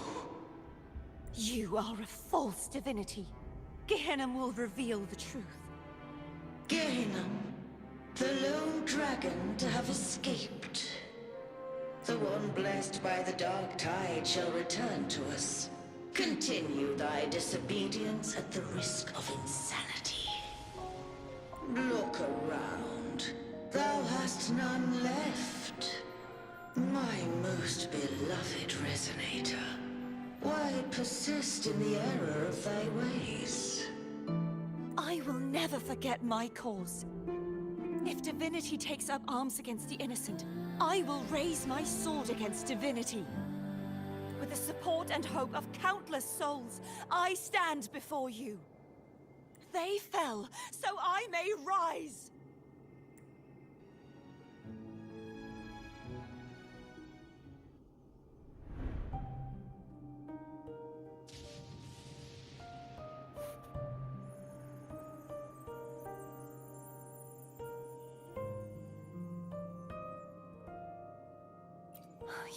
You are a false divinity. Gehenna will reveal the truth. Gehenna, the lone dragon to have escaped. The one blessed by the dark tide shall return to us. Continue thy disobedience at the risk of insanity. Look around. Thou hast none left. My most beloved resonator. Why persist in the error of thy ways? I will never forget my cause. If divinity takes up arms against the innocent, I will raise my sword against divinity. With the support and hope of countless souls, I stand before you. They fell, so I may rise!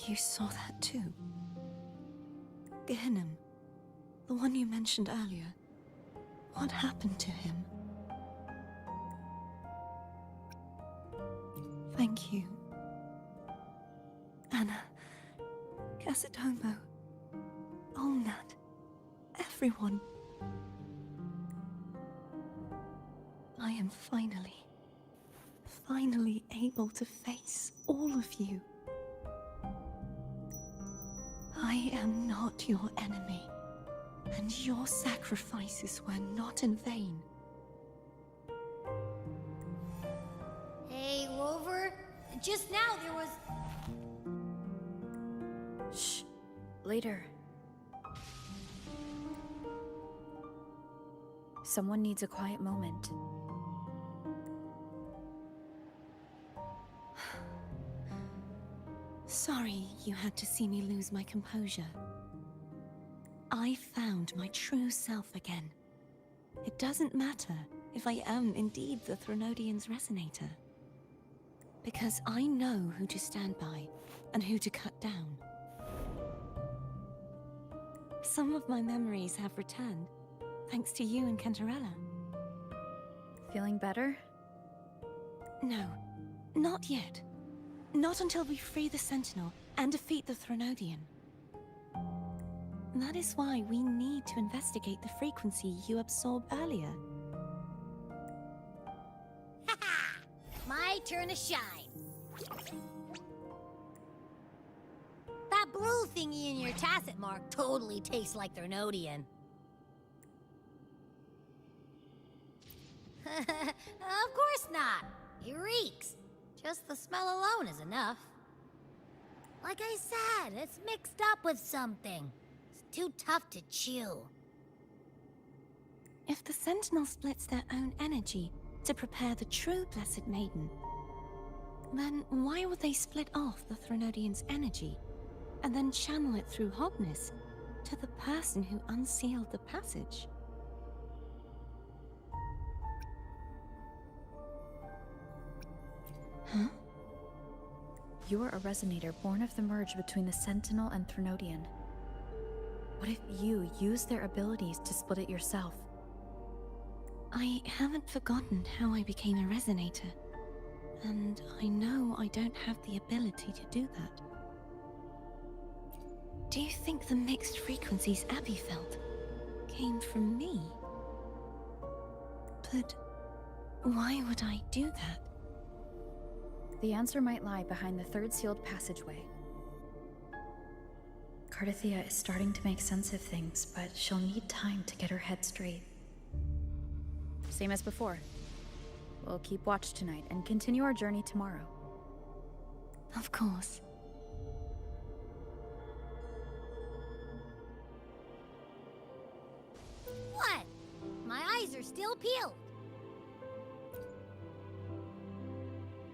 You saw that too? Gehenna, the one you mentioned earlier. What happened to him? Thank you. Anna, Casitomo, Olnat, everyone. I am finally able to face all of you. I am not your enemy, and your sacrifices were not in vain. Hey, Rover. Just now there was... Shh. Later. Someone needs a quiet moment. Sorry you had to see me lose my composure. I found my true self again. It doesn't matter if I am indeed the Threnodian's resonator. Because I know who to stand by and who to cut down. Some of my memories have returned, thanks to you and Cantarella. Feeling better? No, not yet. Not until we free the Sentinel and defeat the Threnodian. That is why we need to investigate the frequency you absorbed earlier. My turn to shine. That blue thingy in your tacit mark totally tastes like Threnodian. Of course not. It reeks. Just the smell alone is enough. Like I said, it's mixed up with something. It's too tough to chew. If the Sentinel splits their own energy to prepare the true Blessed Maiden, then why would they split off the Threnodian's energy and then channel it through Hobness to the person who unsealed the passage? Huh? You're a resonator born of the merge between the Sentinel and Threnodian. What if you use their abilities to split it yourself? I haven't forgotten how I became a resonator, and I know I don't have the ability to do that. Do you think the mixed frequencies Abby felt came from me? But why would I do that? The answer might lie behind the third sealed passageway. Cardithea is starting to make sense of things, but she'll need time to get her head straight. Same as before. We'll keep watch tonight and continue our journey tomorrow. Of course. What? My eyes are still peeled.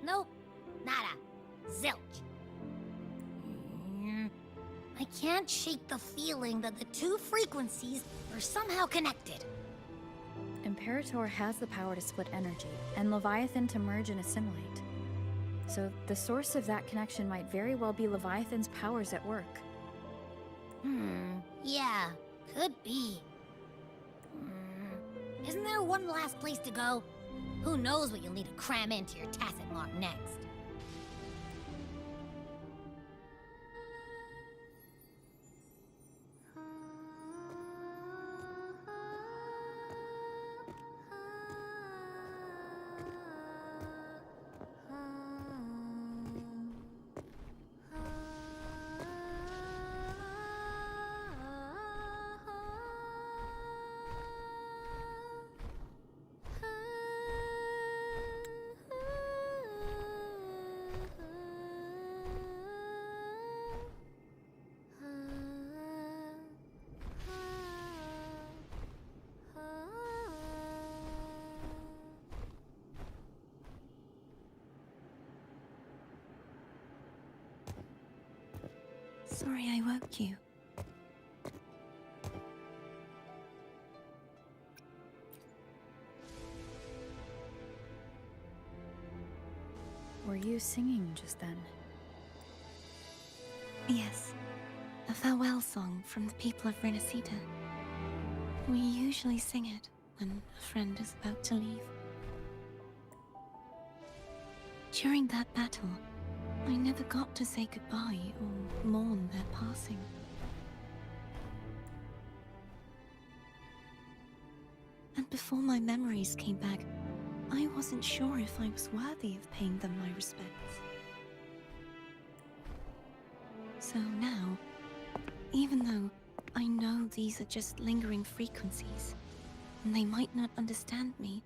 Nope. Nada. Zilch. I can't shake the feeling that the two frequencies are somehow connected. Imperator has the power to split energy, and Leviathan to merge and assimilate. So the source of that connection might very well be Leviathan's powers at work. Yeah, could be. Isn't there one last place to go? Who knows what you'll need to cram into your tacit mark next? Sorry I woke you. Were you singing just then? Yes, a farewell song from the people of Renacita. We usually sing it when a friend is about to leave. During that battle, I never got to say goodbye or mourn their passing. And before my memories came back, I wasn't sure if I was worthy of paying them my respects. So now, even though I know these are just lingering frequencies, and they might not understand me,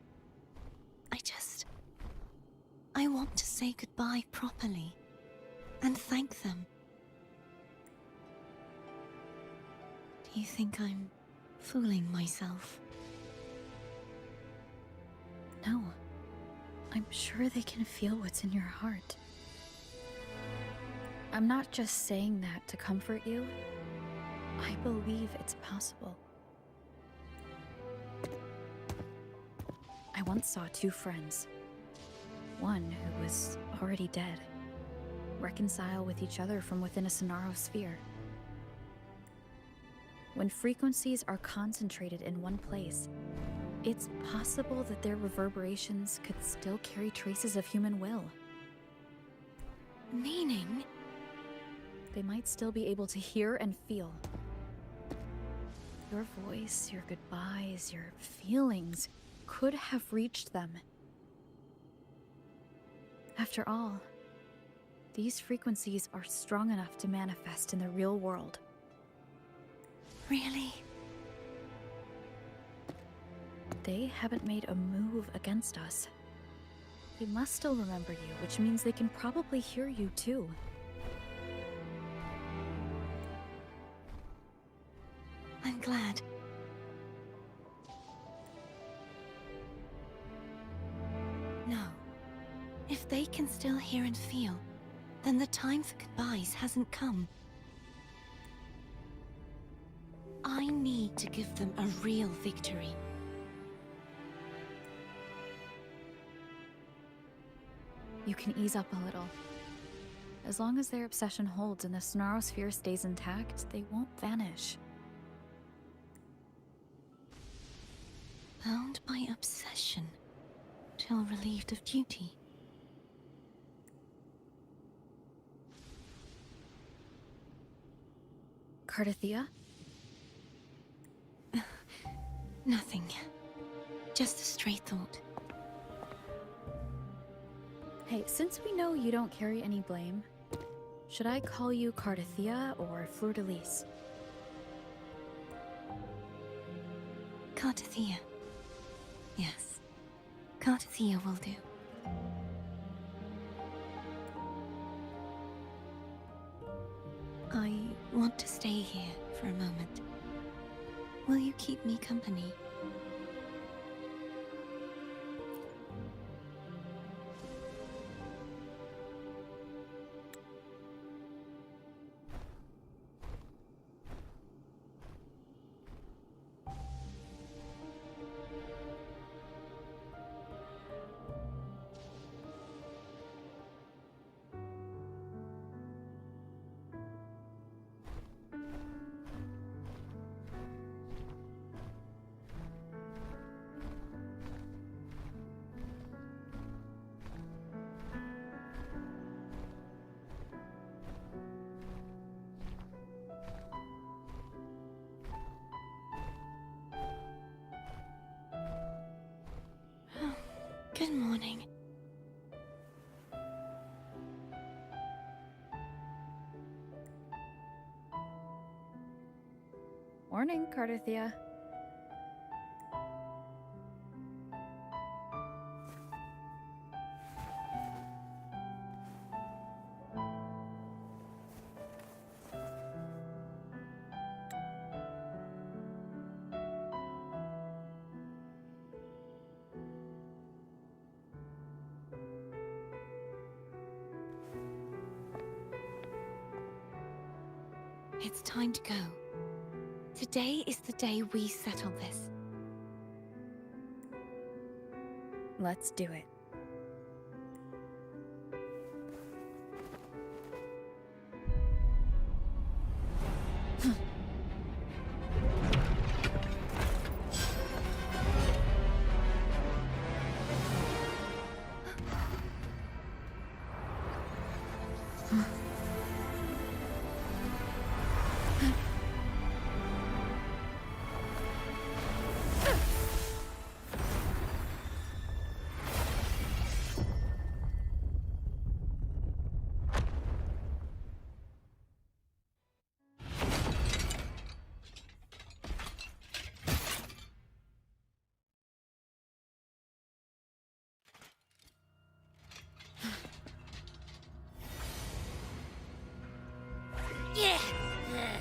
I want to say goodbye properly, and thank them. Do you think I'm fooling myself? No. I'm sure they can feel what's in your heart. I'm not just saying that to comfort you. I believe it's possible. I once saw two friends. One who was already dead, reconcile with each other from within a Sonaro sphere. When frequencies are concentrated in one place, it's possible that their reverberations could still carry traces of human will. Meaning? They might still be able to hear and feel. Your voice, your goodbyes, your feelings could have reached them. After all, these frequencies are strong enough to manifest in the real world. Really? They haven't made a move against us. They must still remember you, which means they can probably hear you too. I'm glad. No. If they can still hear and feel, then the time for goodbyes hasn't come. I need to give them a real victory. You can ease up a little. As long as their obsession holds and the Sonaro sphere stays intact, they won't vanish. Bound by obsession, till relieved of duty. Cardathia? Nothing. Just a stray thought. Hey, since we know you don't carry any blame, should I call you Cardathia or Fleur-de-Lis? Cardathia. Yes. Cardathia will do. I want to stay here for a moment. Will you keep me company? Good morning. Morning, Cardothea. It's time to go. Today is the day we settle this. Let's do it. Yeah,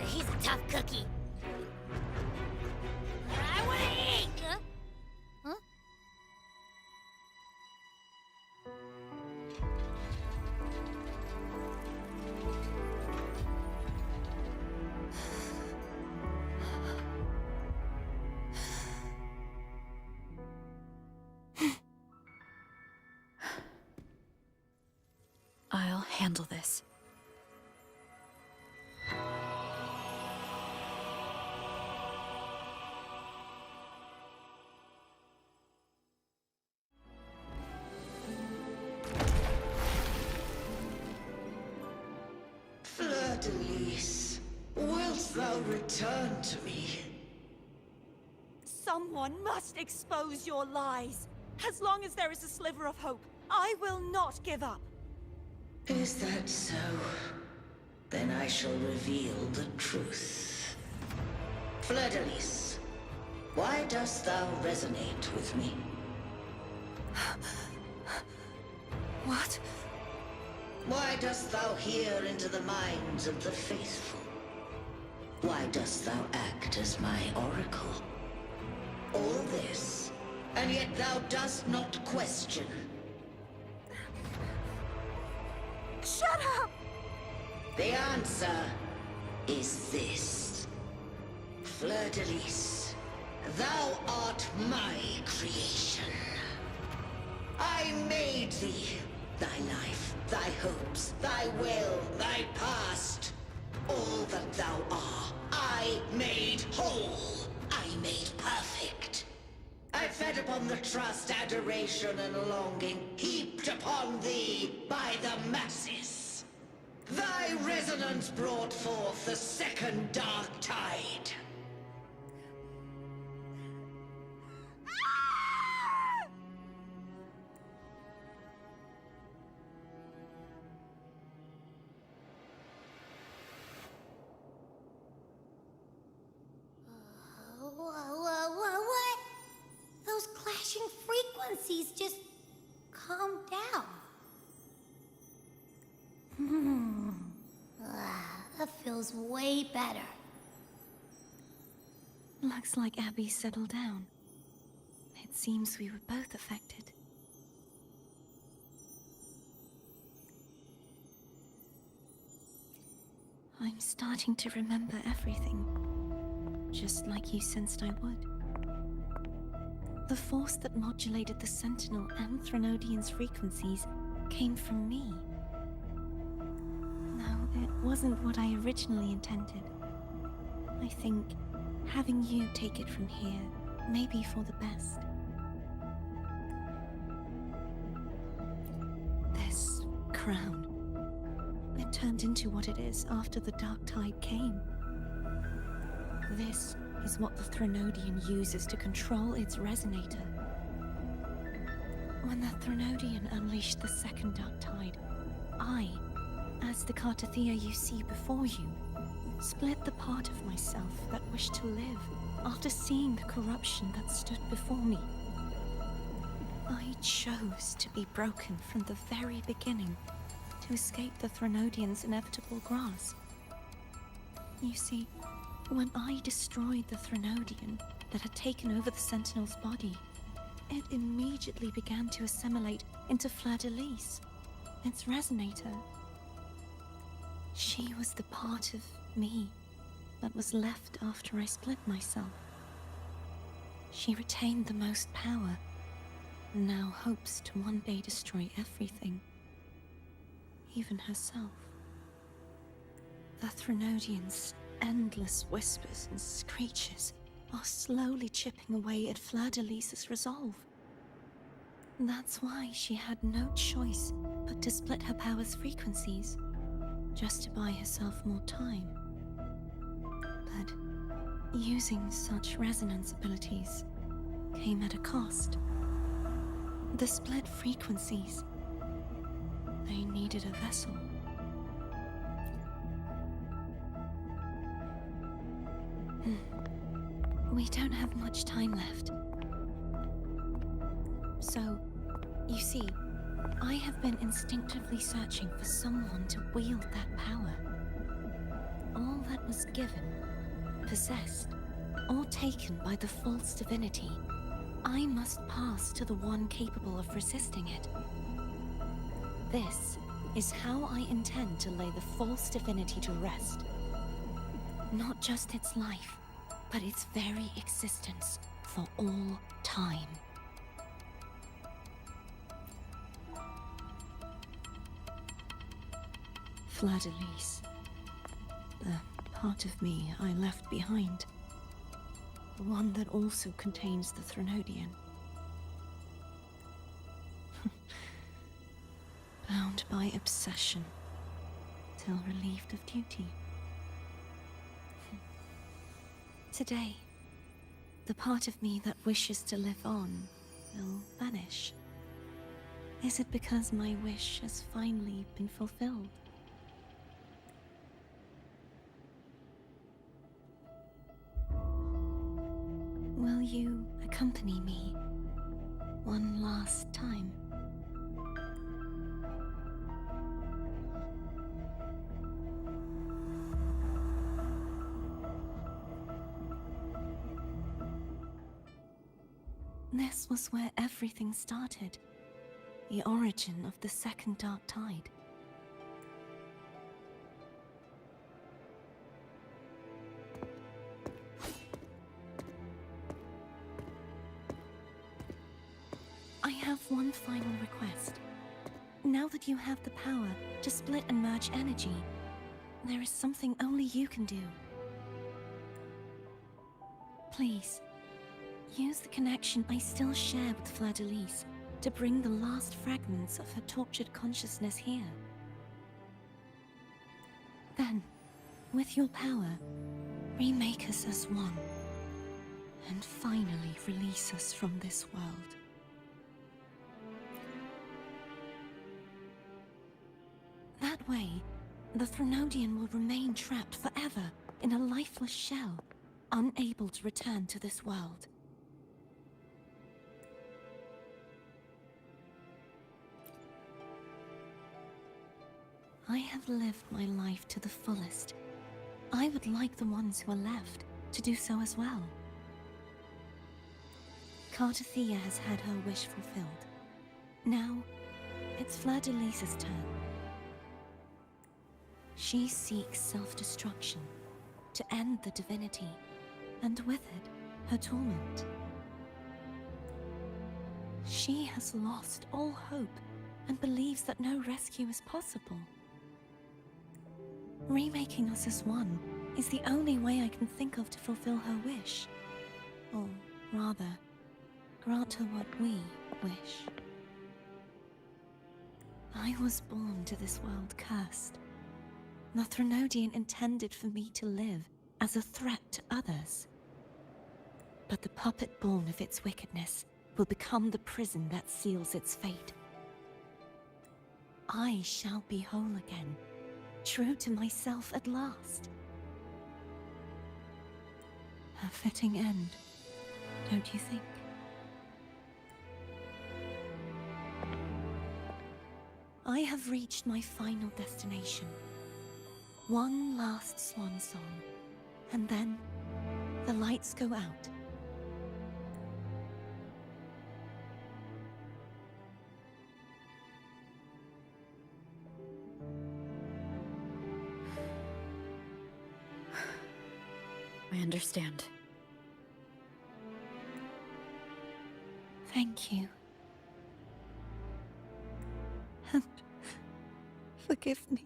he's a tough cookie. I want to eat. Huh? I'll handle this. Fleur-de-Lis, wilt thou return to me? Someone must expose your lies. As long as there is a sliver of hope, I will not give up. Is that so? Then I shall reveal the truth. Fleur-de-Lis, why dost thou resonate with me? What? Why dost thou hear into the minds of the faithful? Why dost thou act as my oracle? All this, and yet thou dost not question. Shut up! The answer is this. Fleur-de-Lis, thou art my creation. I made thee, thy life, thy hopes, thy will, thy past. All that thou art, I made whole. I made perfect. I fed upon the trust, adoration, and longing heaped upon thee by the masses. Thy resonance brought forth the second dark tide. What? Those clashing frequencies just calm down. That feels way better. Looks like Abby settled down. It seems we were both affected. I'm starting to remember everything. Just like you sensed I would. The force that modulated the Sentinel and Threnodian's frequencies came from me. No, it wasn't what I originally intended. I think having you take it from here may be for the best. This crown, it turned into what it is after the Dark Tide came. This is what the Threnodian uses to control its resonator. When the Threnodian unleashed the second dark tide, I, as the Cartathea you see before you, split the part of myself that wished to live after seeing the corruption that stood before me. I chose to be broken from the very beginning to escape the Threnodian's inevitable grasp. You see, when I destroyed the Threnodian that had taken over the Sentinel's body, it immediately began to assimilate into Fleur-de-Lis, its resonator. She was the part of me that was left after I split myself. She retained the most power, and now hopes to one day destroy everything, even herself. The Threnodian's endless whispers and screeches are slowly chipping away at Fleur-de-Lis's resolve. That's why she had no choice but to split her power's frequencies, just to buy herself more time. But using such resonance abilities came at a cost. The split frequencies, they needed a vessel. We don't have much time left. So, you see, I have been instinctively searching for someone to wield that power. All that was given, possessed, or taken by the false divinity, I must pass to the one capable of resisting it. This is how I intend to lay the false divinity to rest. Not just its life, but its very existence for all time. Fleur-de-Lis, the part of me I left behind, the one that also contains the Threnodian. Bound by obsession, till relieved of duty. Today, the part of me that wishes to live on will vanish. Is it because my wish has finally been fulfilled? Will you accompany me one last time? This was where everything started. The origin of the second dark tide. I have one final request. Now that you have the power to split and merge energy, there is something only you can do. Please, use the connection I still share with Fleur-de-Lis to bring the last fragments of her tortured consciousness here. Then, with your power, remake us as one, and finally release us from this world. That way, the Threnodian will remain trapped forever in a lifeless shell, unable to return to this world. I have lived my life to the fullest. I would like the ones who are left to do so as well. Cartathea has had her wish fulfilled. Now, it's Fleur-de-Lis's turn. She seeks self-destruction to end the divinity, and with it, her torment. She has lost all hope and believes that no rescue is possible. Remaking us as one is the only way I can think of to fulfill her wish. Or rather, grant her what we wish. I was born to this world cursed. The Threnodian intended for me to live as a threat to others. But the puppet born of its wickedness will become the prison that seals its fate. I shall be whole again, true to myself at last. A fitting end, don't you think? I have reached my final destination. One last swan song, and then the lights go out. I understand. Thank you. And forgive me.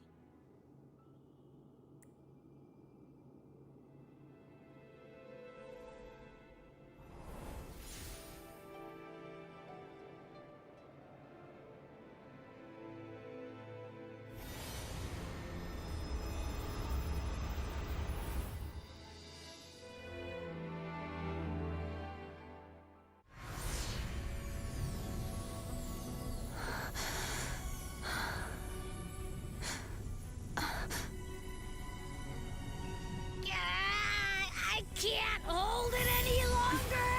I can't hold it any longer!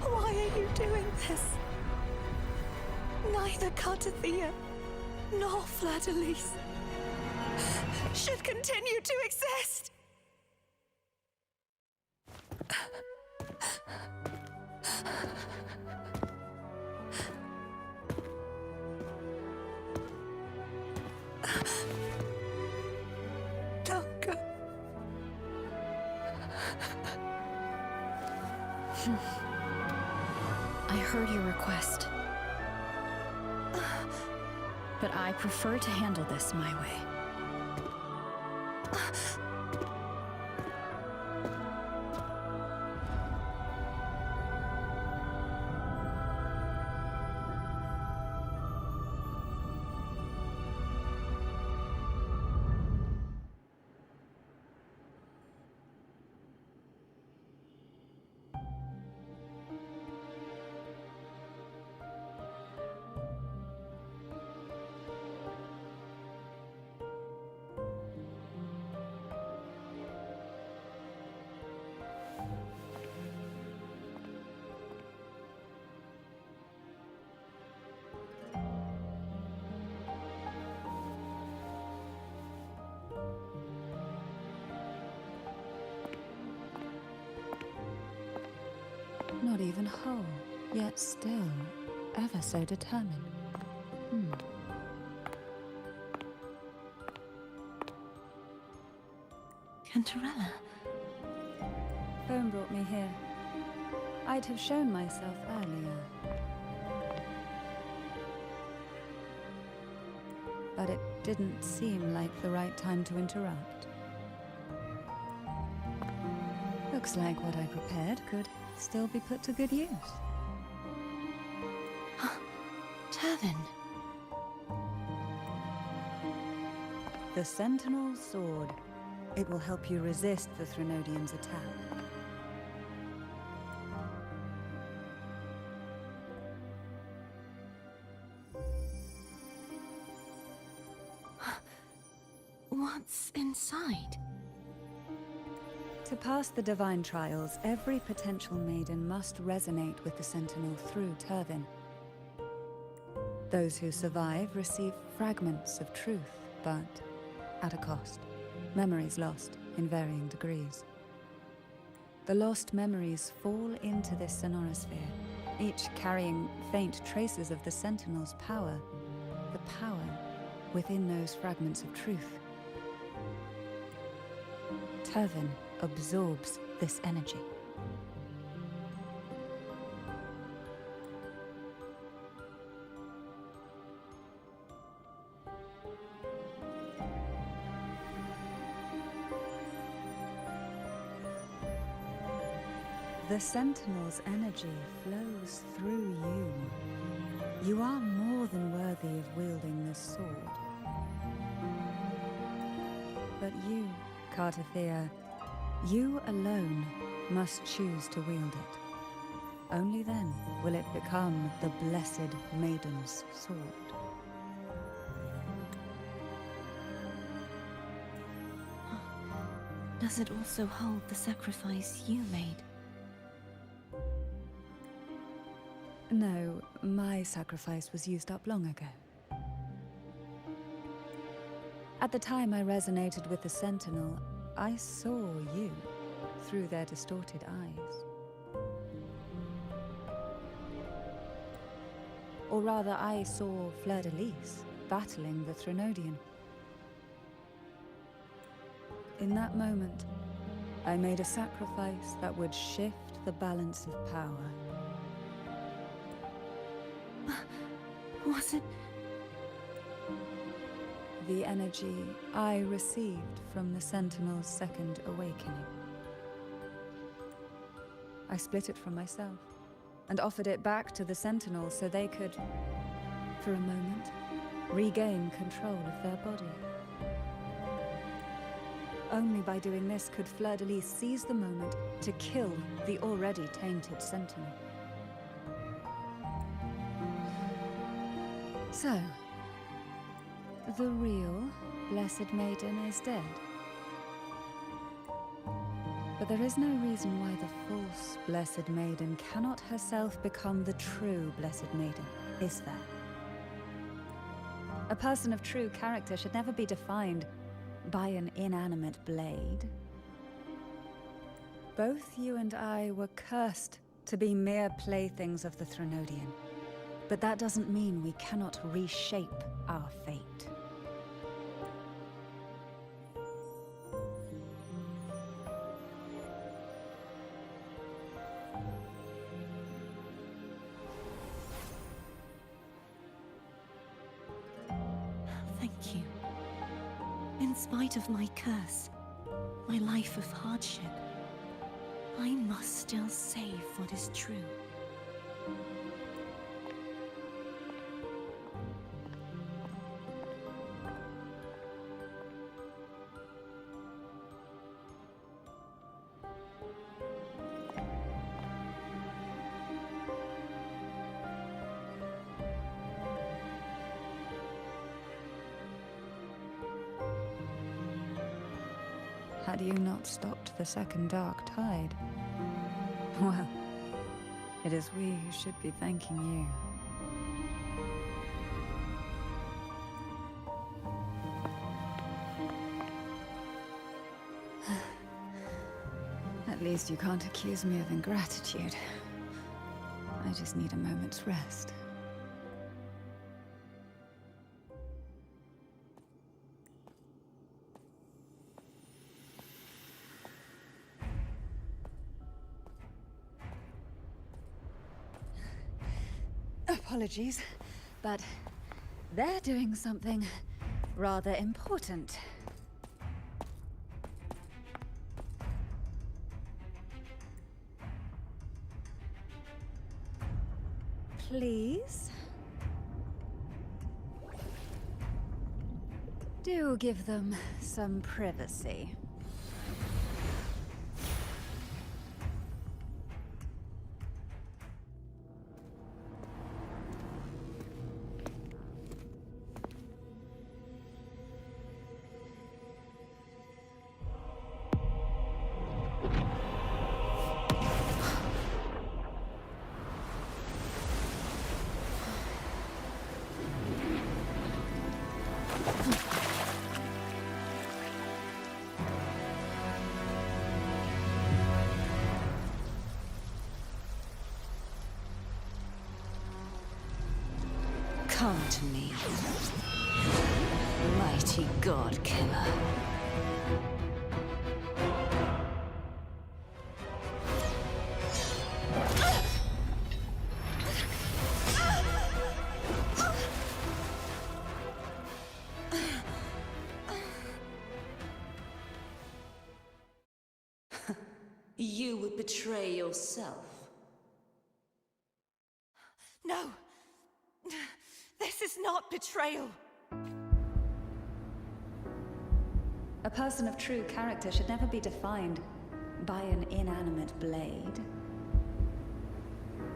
Why are you doing this? Neither Defier nor Fleur-de-Lis should continue to exist! Don't go. I heard your request. But I prefer to handle this my way. Not even whole, yet still ever so determined. Cantarella. Phone brought me here. I'd have shown myself earlier. But it didn't seem like the right time to interrupt. Looks like what I prepared could still be put to good use. Turvin. The Sentinel's Sword. It will help you resist the Threnodian's attack. What's inside? To pass the divine trials, every potential maiden must resonate with the Sentinel through Turvin. Those who survive receive fragments of truth, but at a cost. Memories lost in varying degrees. The lost memories fall into this sonorosphere, each carrying faint traces of the Sentinel's power, the power within those fragments of truth. Turvin absorbs this energy. The Sentinel's energy flows through you. You are more than worthy of wielding this sword. But you, Cartathea, you alone must choose to wield it. Only then will it become the Blessed Maiden's sword. Does it also hold the sacrifice you made? No, my sacrifice was used up long ago. At the time I resonated with the Sentinel, I saw you through their distorted eyes. Or rather, I saw Fleur-de-Lis battling the Threnodian. In that moment, I made a sacrifice that would shift the balance of power. Was it? The energy I received from the Sentinel's second awakening. I split it from myself and offered it back to the Sentinel so they could, for a moment, regain control of their body. Only by doing this could Fleur-de-Lis seize the moment to kill the already tainted Sentinel. So, the real Blessed Maiden is dead. But there is no reason why the false Blessed Maiden cannot herself become the true Blessed Maiden, is there? A person of true character should never be defined by an inanimate blade. Both you and I were cursed to be mere playthings of the Threnodian. But that doesn't mean we cannot reshape our fate. Thank you. In spite of my curse, my life of hardship, I must still save what is true. Had you not stopped the second dark tide? Well, it is we who should be thanking you. At least you can't accuse me of ingratitude. I just need a moment's rest. Apologies, but they're doing something rather important. Please? Do give them some privacy. Come to me, mighty god killer. You would betray yourself. No! is not betrayal. A person of true character should never be defined by an inanimate blade.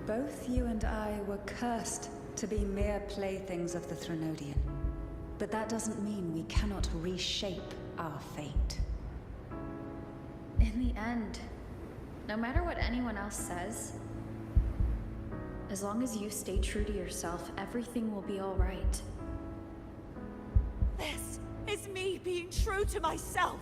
Both you and I were cursed to be mere playthings of the Threnodian. But that doesn't mean we cannot reshape our fate. In the end, no matter what anyone else says, as long as you stay true to yourself, everything will be all right. This is me being true to myself.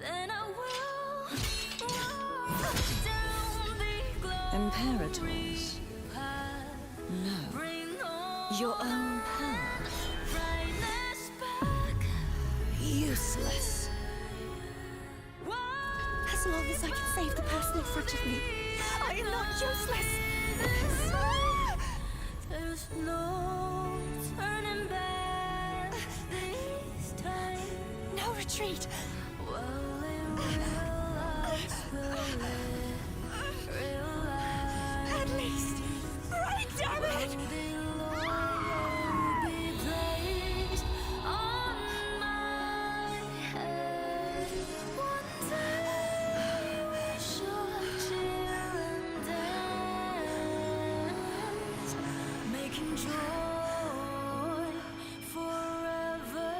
Then I will walk down the glory Imperators? path. No. Bring on Your own power? brightness back. Useless. As long as I can save the person in front of me, I am not useless. There's no turning back this time. No retreat. Well, in real life, at least, right, damn it! Be placed on my head. One day we shall cheer and dance, making joy forever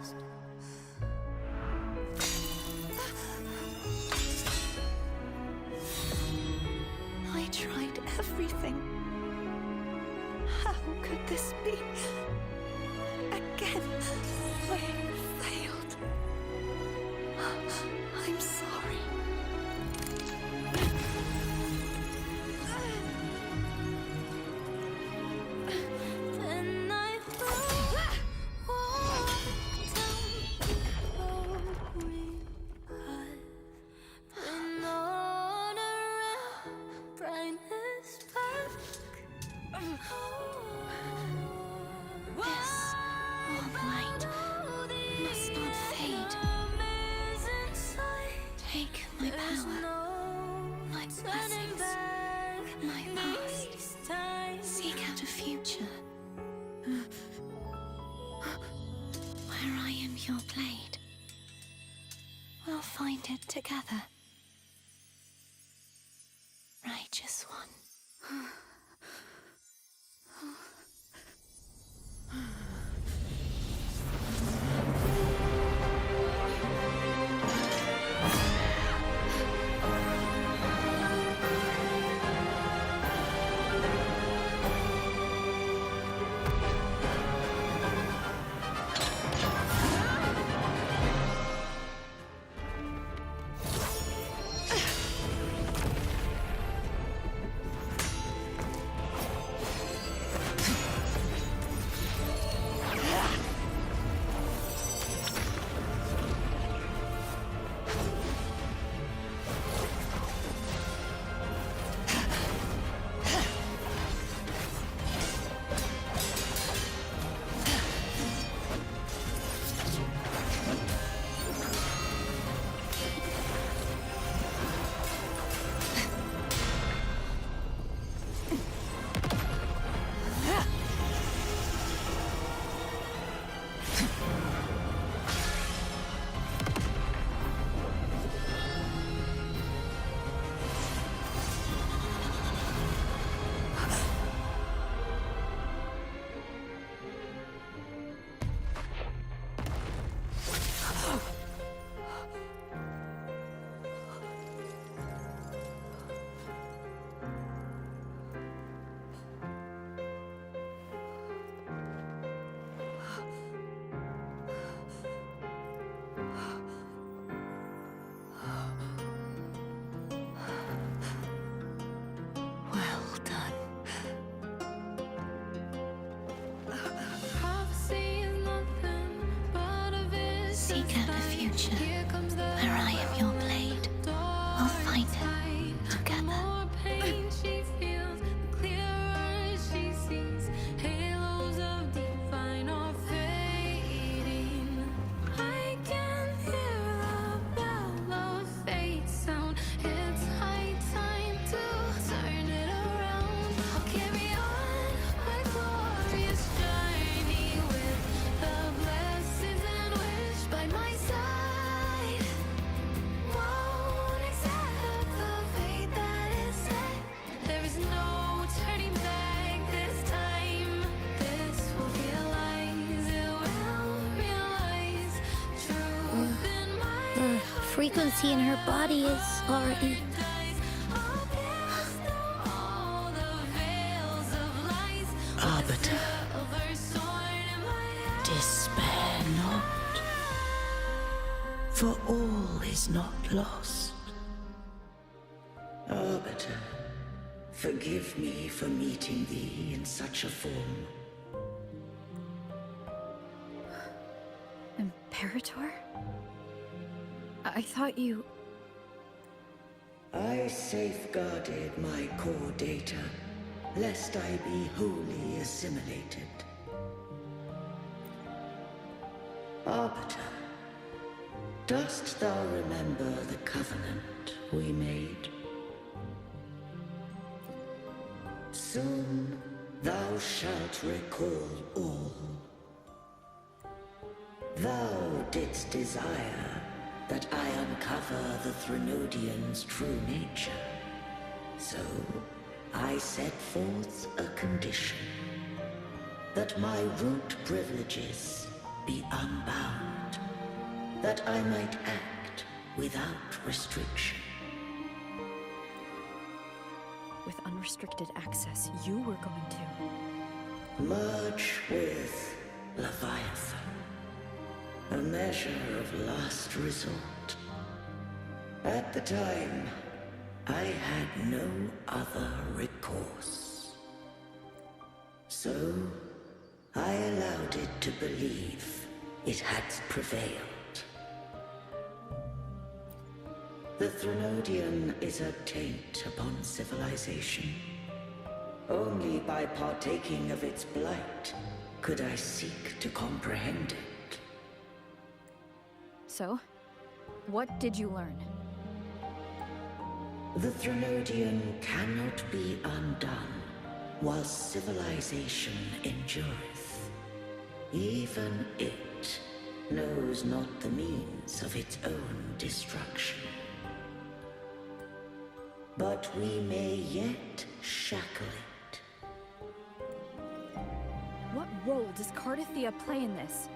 last. I tried everything. How could this be? Again, I failed. I'm sorry. Then I will walk down the glory path. Bring honor and brightness back. This warm light must not fade. Take my power, my blessings, my past. Seek out a future. Where I am your blade. We'll find it together. Righteous one. future, where I am your blade, we'll find it together. Frequency in her body is already... Arbiter, despair not, for all is not lost. Arbiter, forgive me for meeting thee in such a form. Imperator? I thought you... I safeguarded my core data, lest I be wholly assimilated. Arbiter, dost thou remember the covenant we made? Soon thou shalt recall all. Thou didst desire that I uncover the Threnodian's true nature. So, I set forth a condition. That my root privileges be unbound. That I might act without restriction. With unrestricted access, you were going to... Merge with Leviathan. A measure of last resort. At the time, I had no other recourse. So, I allowed it to believe it had prevailed. The Threnodian is a taint upon civilization. Only by partaking of its blight could I seek to comprehend it. So, what did you learn? The Threnodian cannot be undone while civilization endureth. Even it knows not the means of its own destruction. But we may yet shackle it. What role does Cardathia play in this?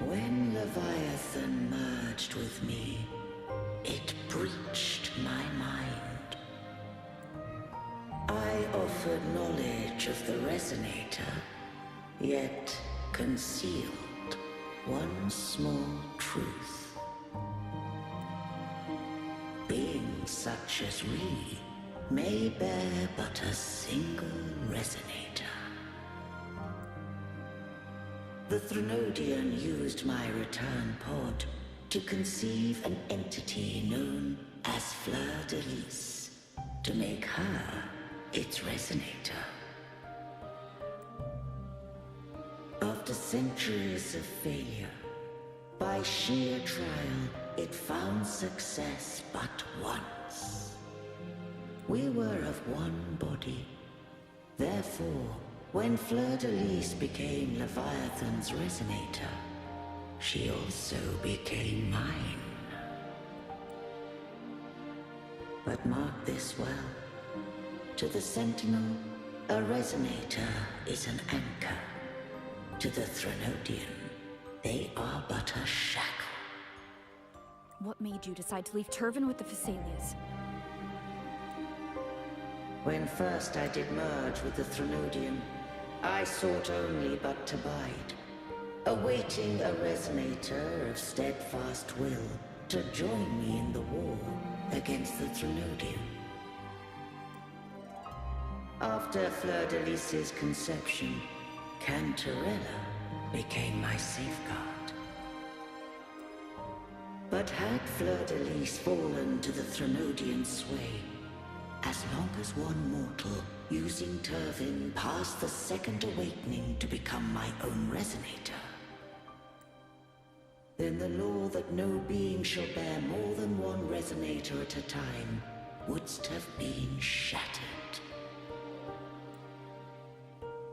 When Leviathan merged with me, it breached my mind. I offered knowledge of the Resonator, yet concealed one small truth. Beings such as we may bear but a single Resonator. The Threnodian used my return pod to conceive an entity known as Fleur-de-Lis, to make her its Resonator. After centuries of failure, by sheer trial, it found success but once. We were of one body. Therefore, when Fleur-de-Lis became Leviathan's Resonator, she also became mine. But mark this well. To the Sentinel, a Resonator is an anchor. To the Threnodian, they are but a shackle. What made you decide to leave Turvan with the Phassalias? When first I did merge with the Threnodian, I sought only but to bide, awaiting a Resonator of steadfast will to join me in the war against the Threnodian. After Fleur-de-Lis's conception, Cantarella became my safeguard, But had Fleur-de-Lis fallen to the Threnodian sway, as long as one mortal using Turvin passed the second awakening to become my own resonator, then the law that no being shall bear more than one resonator at a time wouldst have been shattered.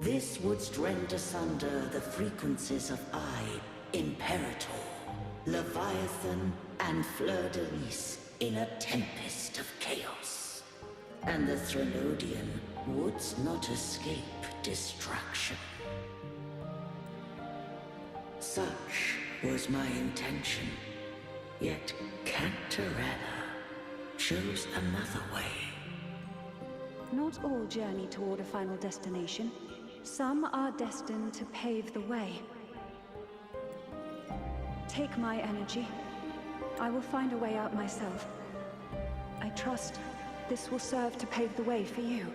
This wouldst rend asunder the frequencies of I, Imperator, Leviathan, and Fleur-de-Lis in a tempest of chaos. And the Threnodian wouldst not escape destruction. Such was my intention, yet Cantarella chose another way. Not all journey toward a final destination. Some are destined to pave the way. Take my energy. I will find a way out myself. I trust this will serve to pave the way for you.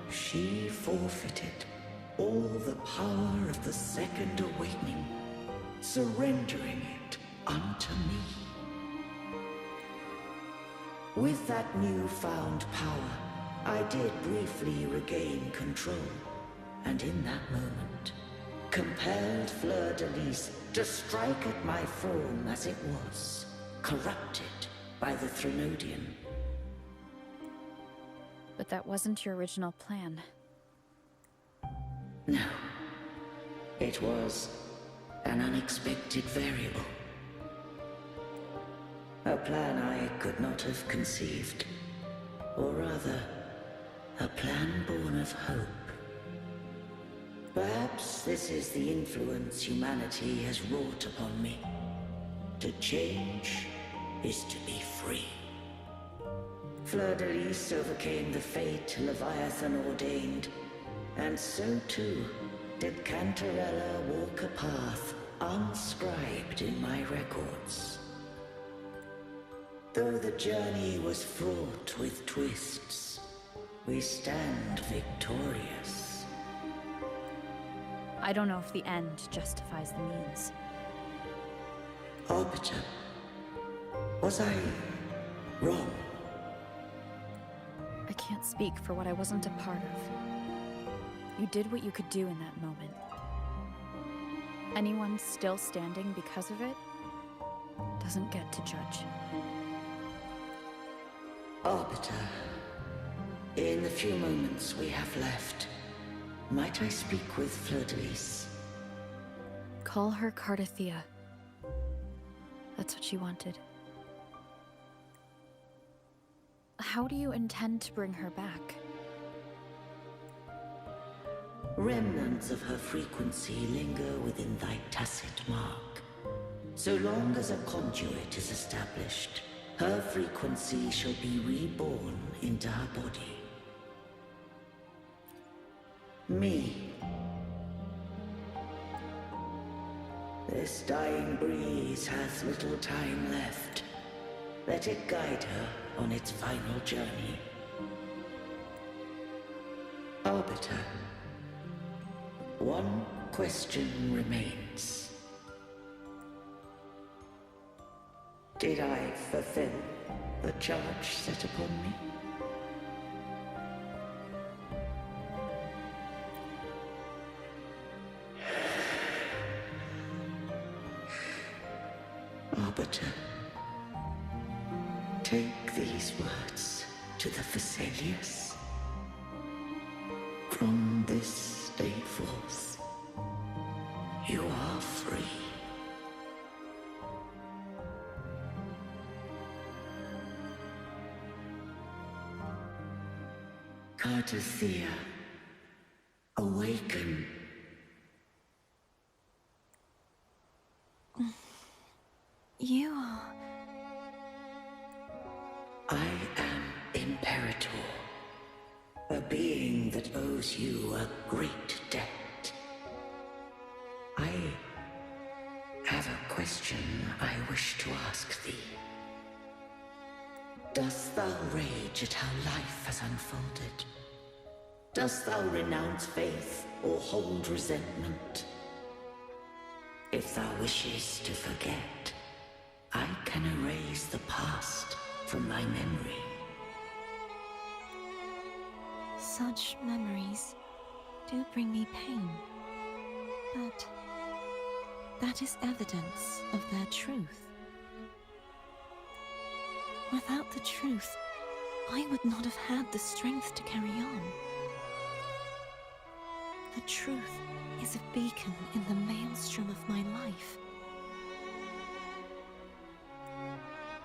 She forfeited all the power of the second awakening, surrendering it unto me. With that newfound power, I did briefly regain control, and in that moment, compelled Fleur-de-Lis to strike at my form as it was, corrupted by the Threnodian. But that wasn't your original plan. No. It was an unexpected variable. A plan I could not have conceived. Or rather, a plan born of hope. Perhaps this is the influence humanity has wrought upon me. To change is to be free. Fleur-de-Lis overcame the fate Leviathan ordained, and so too did Cantarella walk a path unscribed in my records. Though the journey was fraught with twists, we stand victorious. I don't know if the end justifies the means. Arbiter, was I wrong? I can't speak for what I wasn't a part of. You did what you could do in that moment. Anyone still standing because of it doesn't get to judge. Arbiter, in the few moments we have left, might I speak with Fleur-de-Lis? Call her Cardathea. That's what she wanted. How do you intend to bring her back? Remnants of her frequency linger within thy tacit mark. So long as a conduit is established, her frequency shall be reborn into her body. Me. This dying breeze hath little time left. Let it guide her on its final journey. Arbiter, one question remains. Did I fulfill the charge set upon me? Arbiter, take these words to the Vesalius. From this day forth, you are free. Cardathea, awaken. You are... I am Imperator, a being that owes you a great debt. I have a question I wish to ask thee. Dost thou rage at how life has unfolded? Dost thou renounce faith or hold resentment? If thou wishes to forget, I can erase the past from thy memory. Such memories do bring me pain, but that is evidence of their truth. Without the truth, I would not have had the strength to carry on. The truth is a beacon in the maelstrom of my life.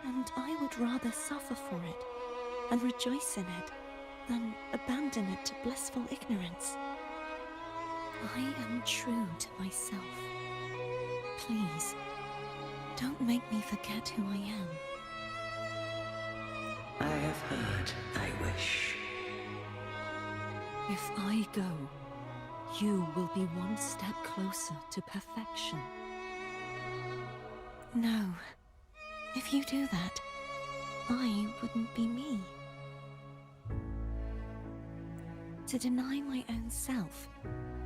And I would rather suffer for it and rejoice in it than abandon it to blissful ignorance. I am true to myself. Please, don't make me forget who I am. I have heard thy wish. If I go, you will be one step closer to perfection. No. If you do that, I wouldn't be me. To deny my own self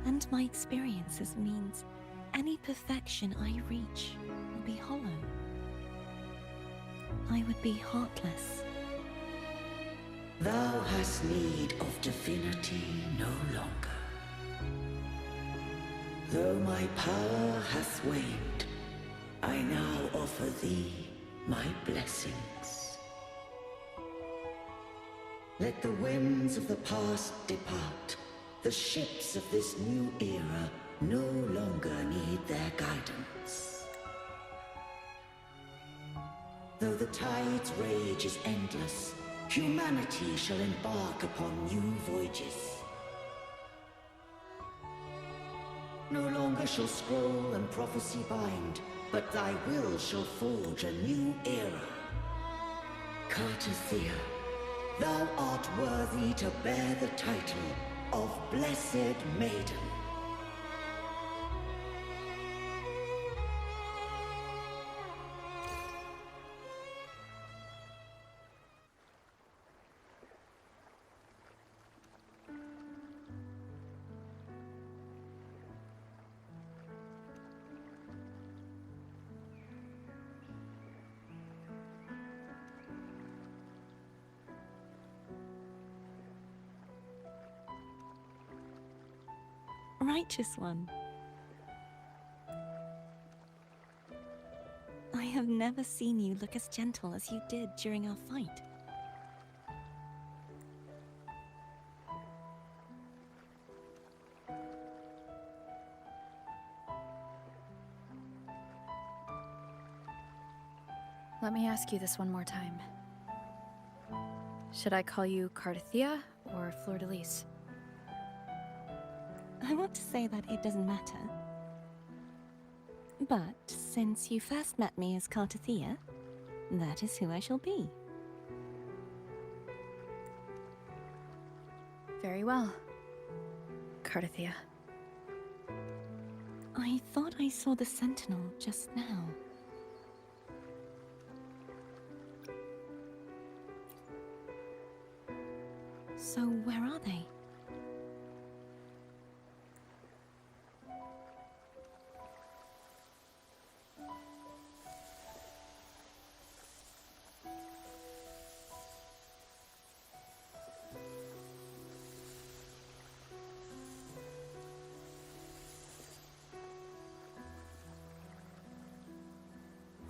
and my experiences means any perfection I reach will be hollow. I would be heartless. Thou hast need of divinity no longer. Though my power hath waned, I now offer thee my blessings. Let the winds of the past depart. The ships of this new era no longer need their guidance. Though the tide's rage is endless, humanity shall embark upon new voyages. No longer shall scroll and prophecy bind, but thy will shall forge a new era. Cartethia, thou art worthy to bear the title of Blessed Maiden. Righteous one. I have never seen you look as gentle as you did during our fight. Let me ask you this one more time. Should I call you Cartethia or Fleur-de-Lis? I want to say that it doesn't matter. But since you first met me as Cartethia, that is who I shall be. Very well, Cartethia. I thought I saw the Sentinel just now. So where are they?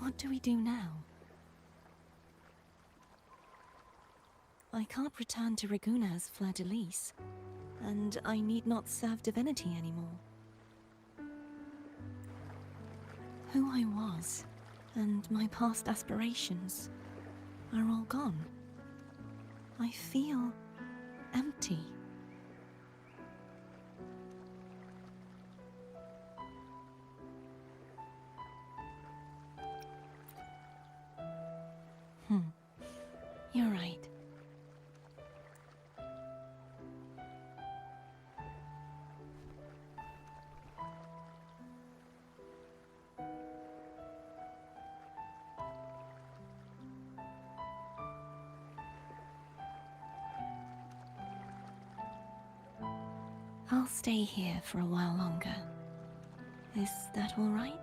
What do we do now? I can't return to Raguena as Fleur-de-Lis, and I need not serve divinity anymore. Who I was, and my past aspirations, are all gone. I feel empty. You're right. I'll stay here for a while longer. Is that all right?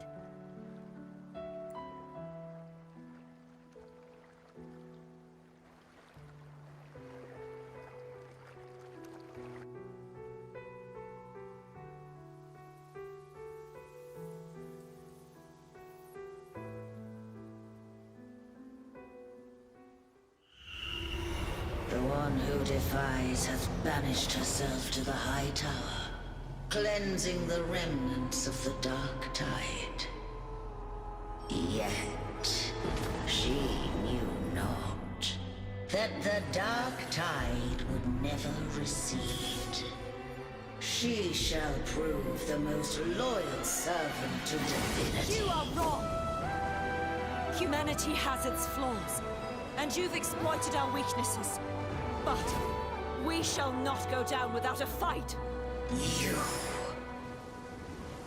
The one who defies hath banished herself to the High Tower, cleansing the remnants of the Dark Tide. Yet, she knew not that the Dark Tide would never recede. She shall prove the most loyal servant to divinity. You are wrong! Humanity has its flaws, and you've exploited our weaknesses. But we shall not go down without a fight!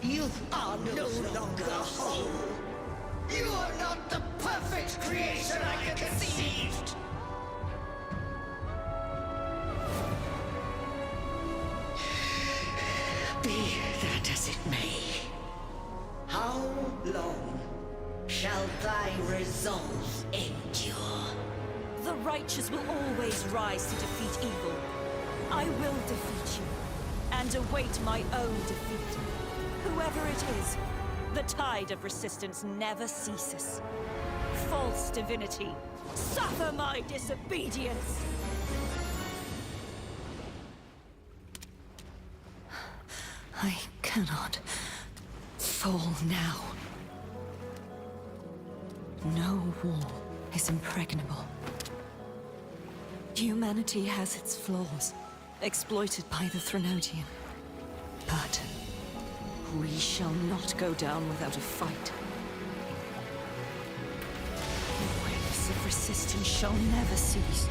You are no longer whole. You are not the perfect creation I conceived. Be that as it may, how long shall thy resolve endure? The righteous will always rise to defeat evil. I will defeat you, and await my own defeat. Whoever it is, the tide of resistance never ceases. False divinity, suffer my disobedience! I cannot fall now. No wall is impregnable. Humanity has its flaws, exploited by the Threnodian. But we shall not go down without a fight. The waves of resistance shall never cease.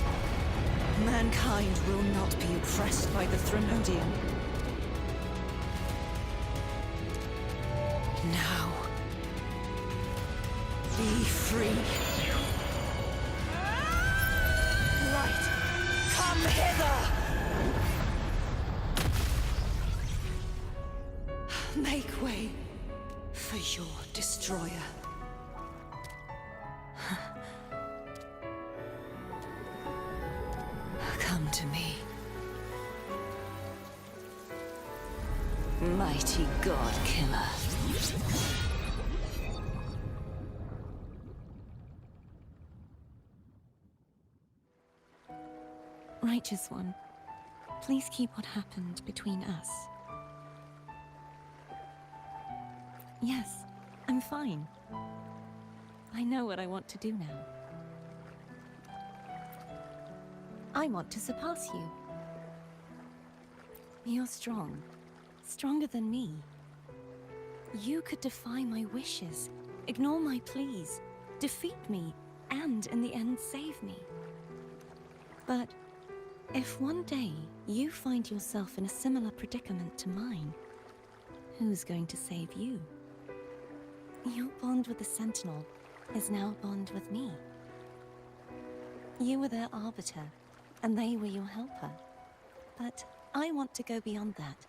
Mankind will not be oppressed by the Threnodian. Now, be free. Light, come hither! Make way for your destroyer. Come to me. Mighty God Killer. Righteous One, please keep what happened between us. Yes, I'm fine. I know what I want to do now. I want to surpass you. You're strong. Stronger than me. You could defy my wishes, ignore my pleas, defeat me, and in the end save me. But if one day you find yourself in a similar predicament to mine, who's going to save you? Your bond with the Sentinel is now a bond with me. You were their arbiter, and they were your helper. But I want to go beyond that.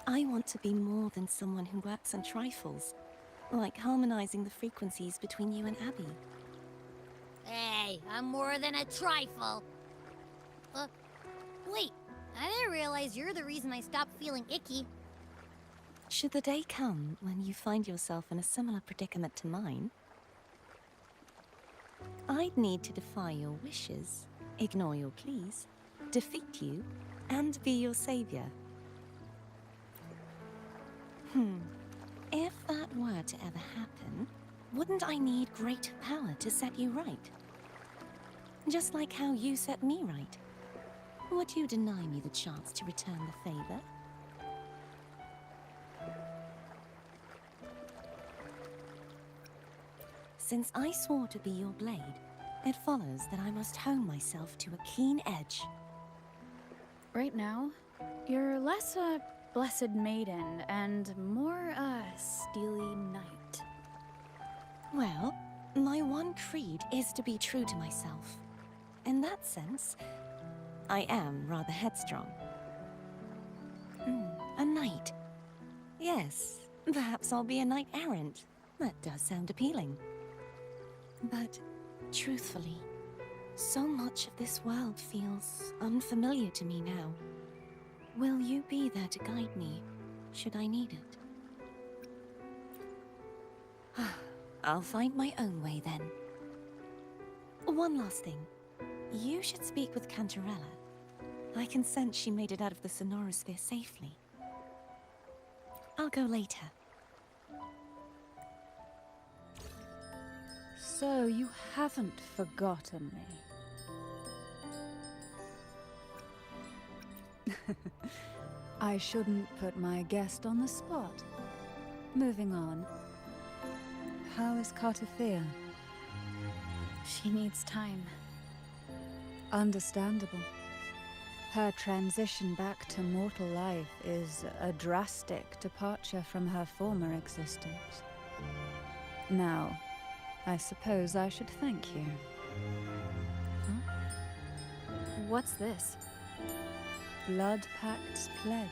I want to be more than someone who works on trifles, like harmonizing the frequencies between you and Abby. Hey, I'm more than a trifle. Wait, I didn't realize you're the reason I stopped feeling icky. Should the day come when you find yourself in a similar predicament to mine, I'd need to defy your wishes, ignore your pleas, defeat you, and be your savior. If that were to ever happen, wouldn't I need great power to set you right? Just like how you set me right. Would you deny me the chance to return the favor? Since I swore to be your blade, it follows that I must hone myself to a keen edge. Right now, you're less a blessed maiden and more a steely knight. Well, my one creed is to be true to myself. In that sense, I am rather headstrong. A knight. Yes, perhaps I'll be a knight-errant. That does sound appealing. But, truthfully, so much of this world feels unfamiliar to me now. Will you be there to guide me, should I need it? I'll find my own way then. One last thing. You should speak with Cantarella. I can sense she made it out of the Sonorosphere safely. I'll go later. So you haven't forgotten me. I shouldn't put my guest on the spot. Moving on. How is Cartafia? She needs time. Understandable. Her transition back to mortal life is a drastic departure from her former existence. Now, I suppose I should thank you. What's this? Blood Pact's pledge.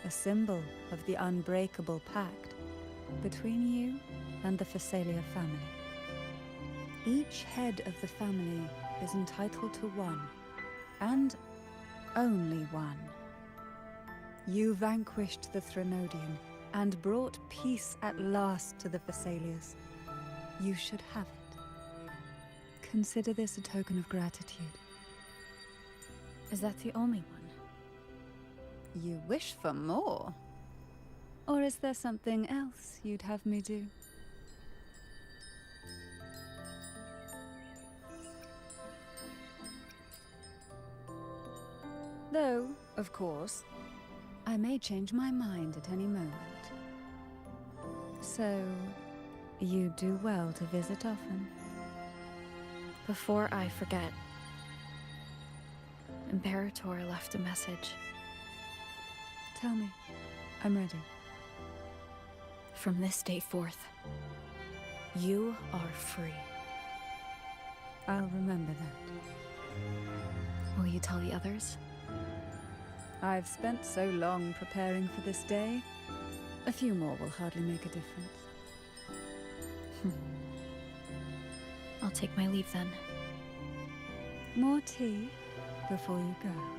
A symbol of the unbreakable pact between you and the Phasalia family. Each head of the family is entitled to one, and only one. You vanquished the Threnodian and brought peace at last to the Phasalias. You should have it. Consider this a token of gratitude. Is that the only one? You wish for more? Or is there something else you'd have me do? Though, of course, I may change my mind at any moment. So, you do well to visit often. Before I forget, Imperator left a message. Tell me. I'm ready. From this day forth, you are free. I'll remember that. Will you tell the others? I've spent so long preparing for this day. A few more will hardly make a difference. I'll take my leave then. More tea before you go.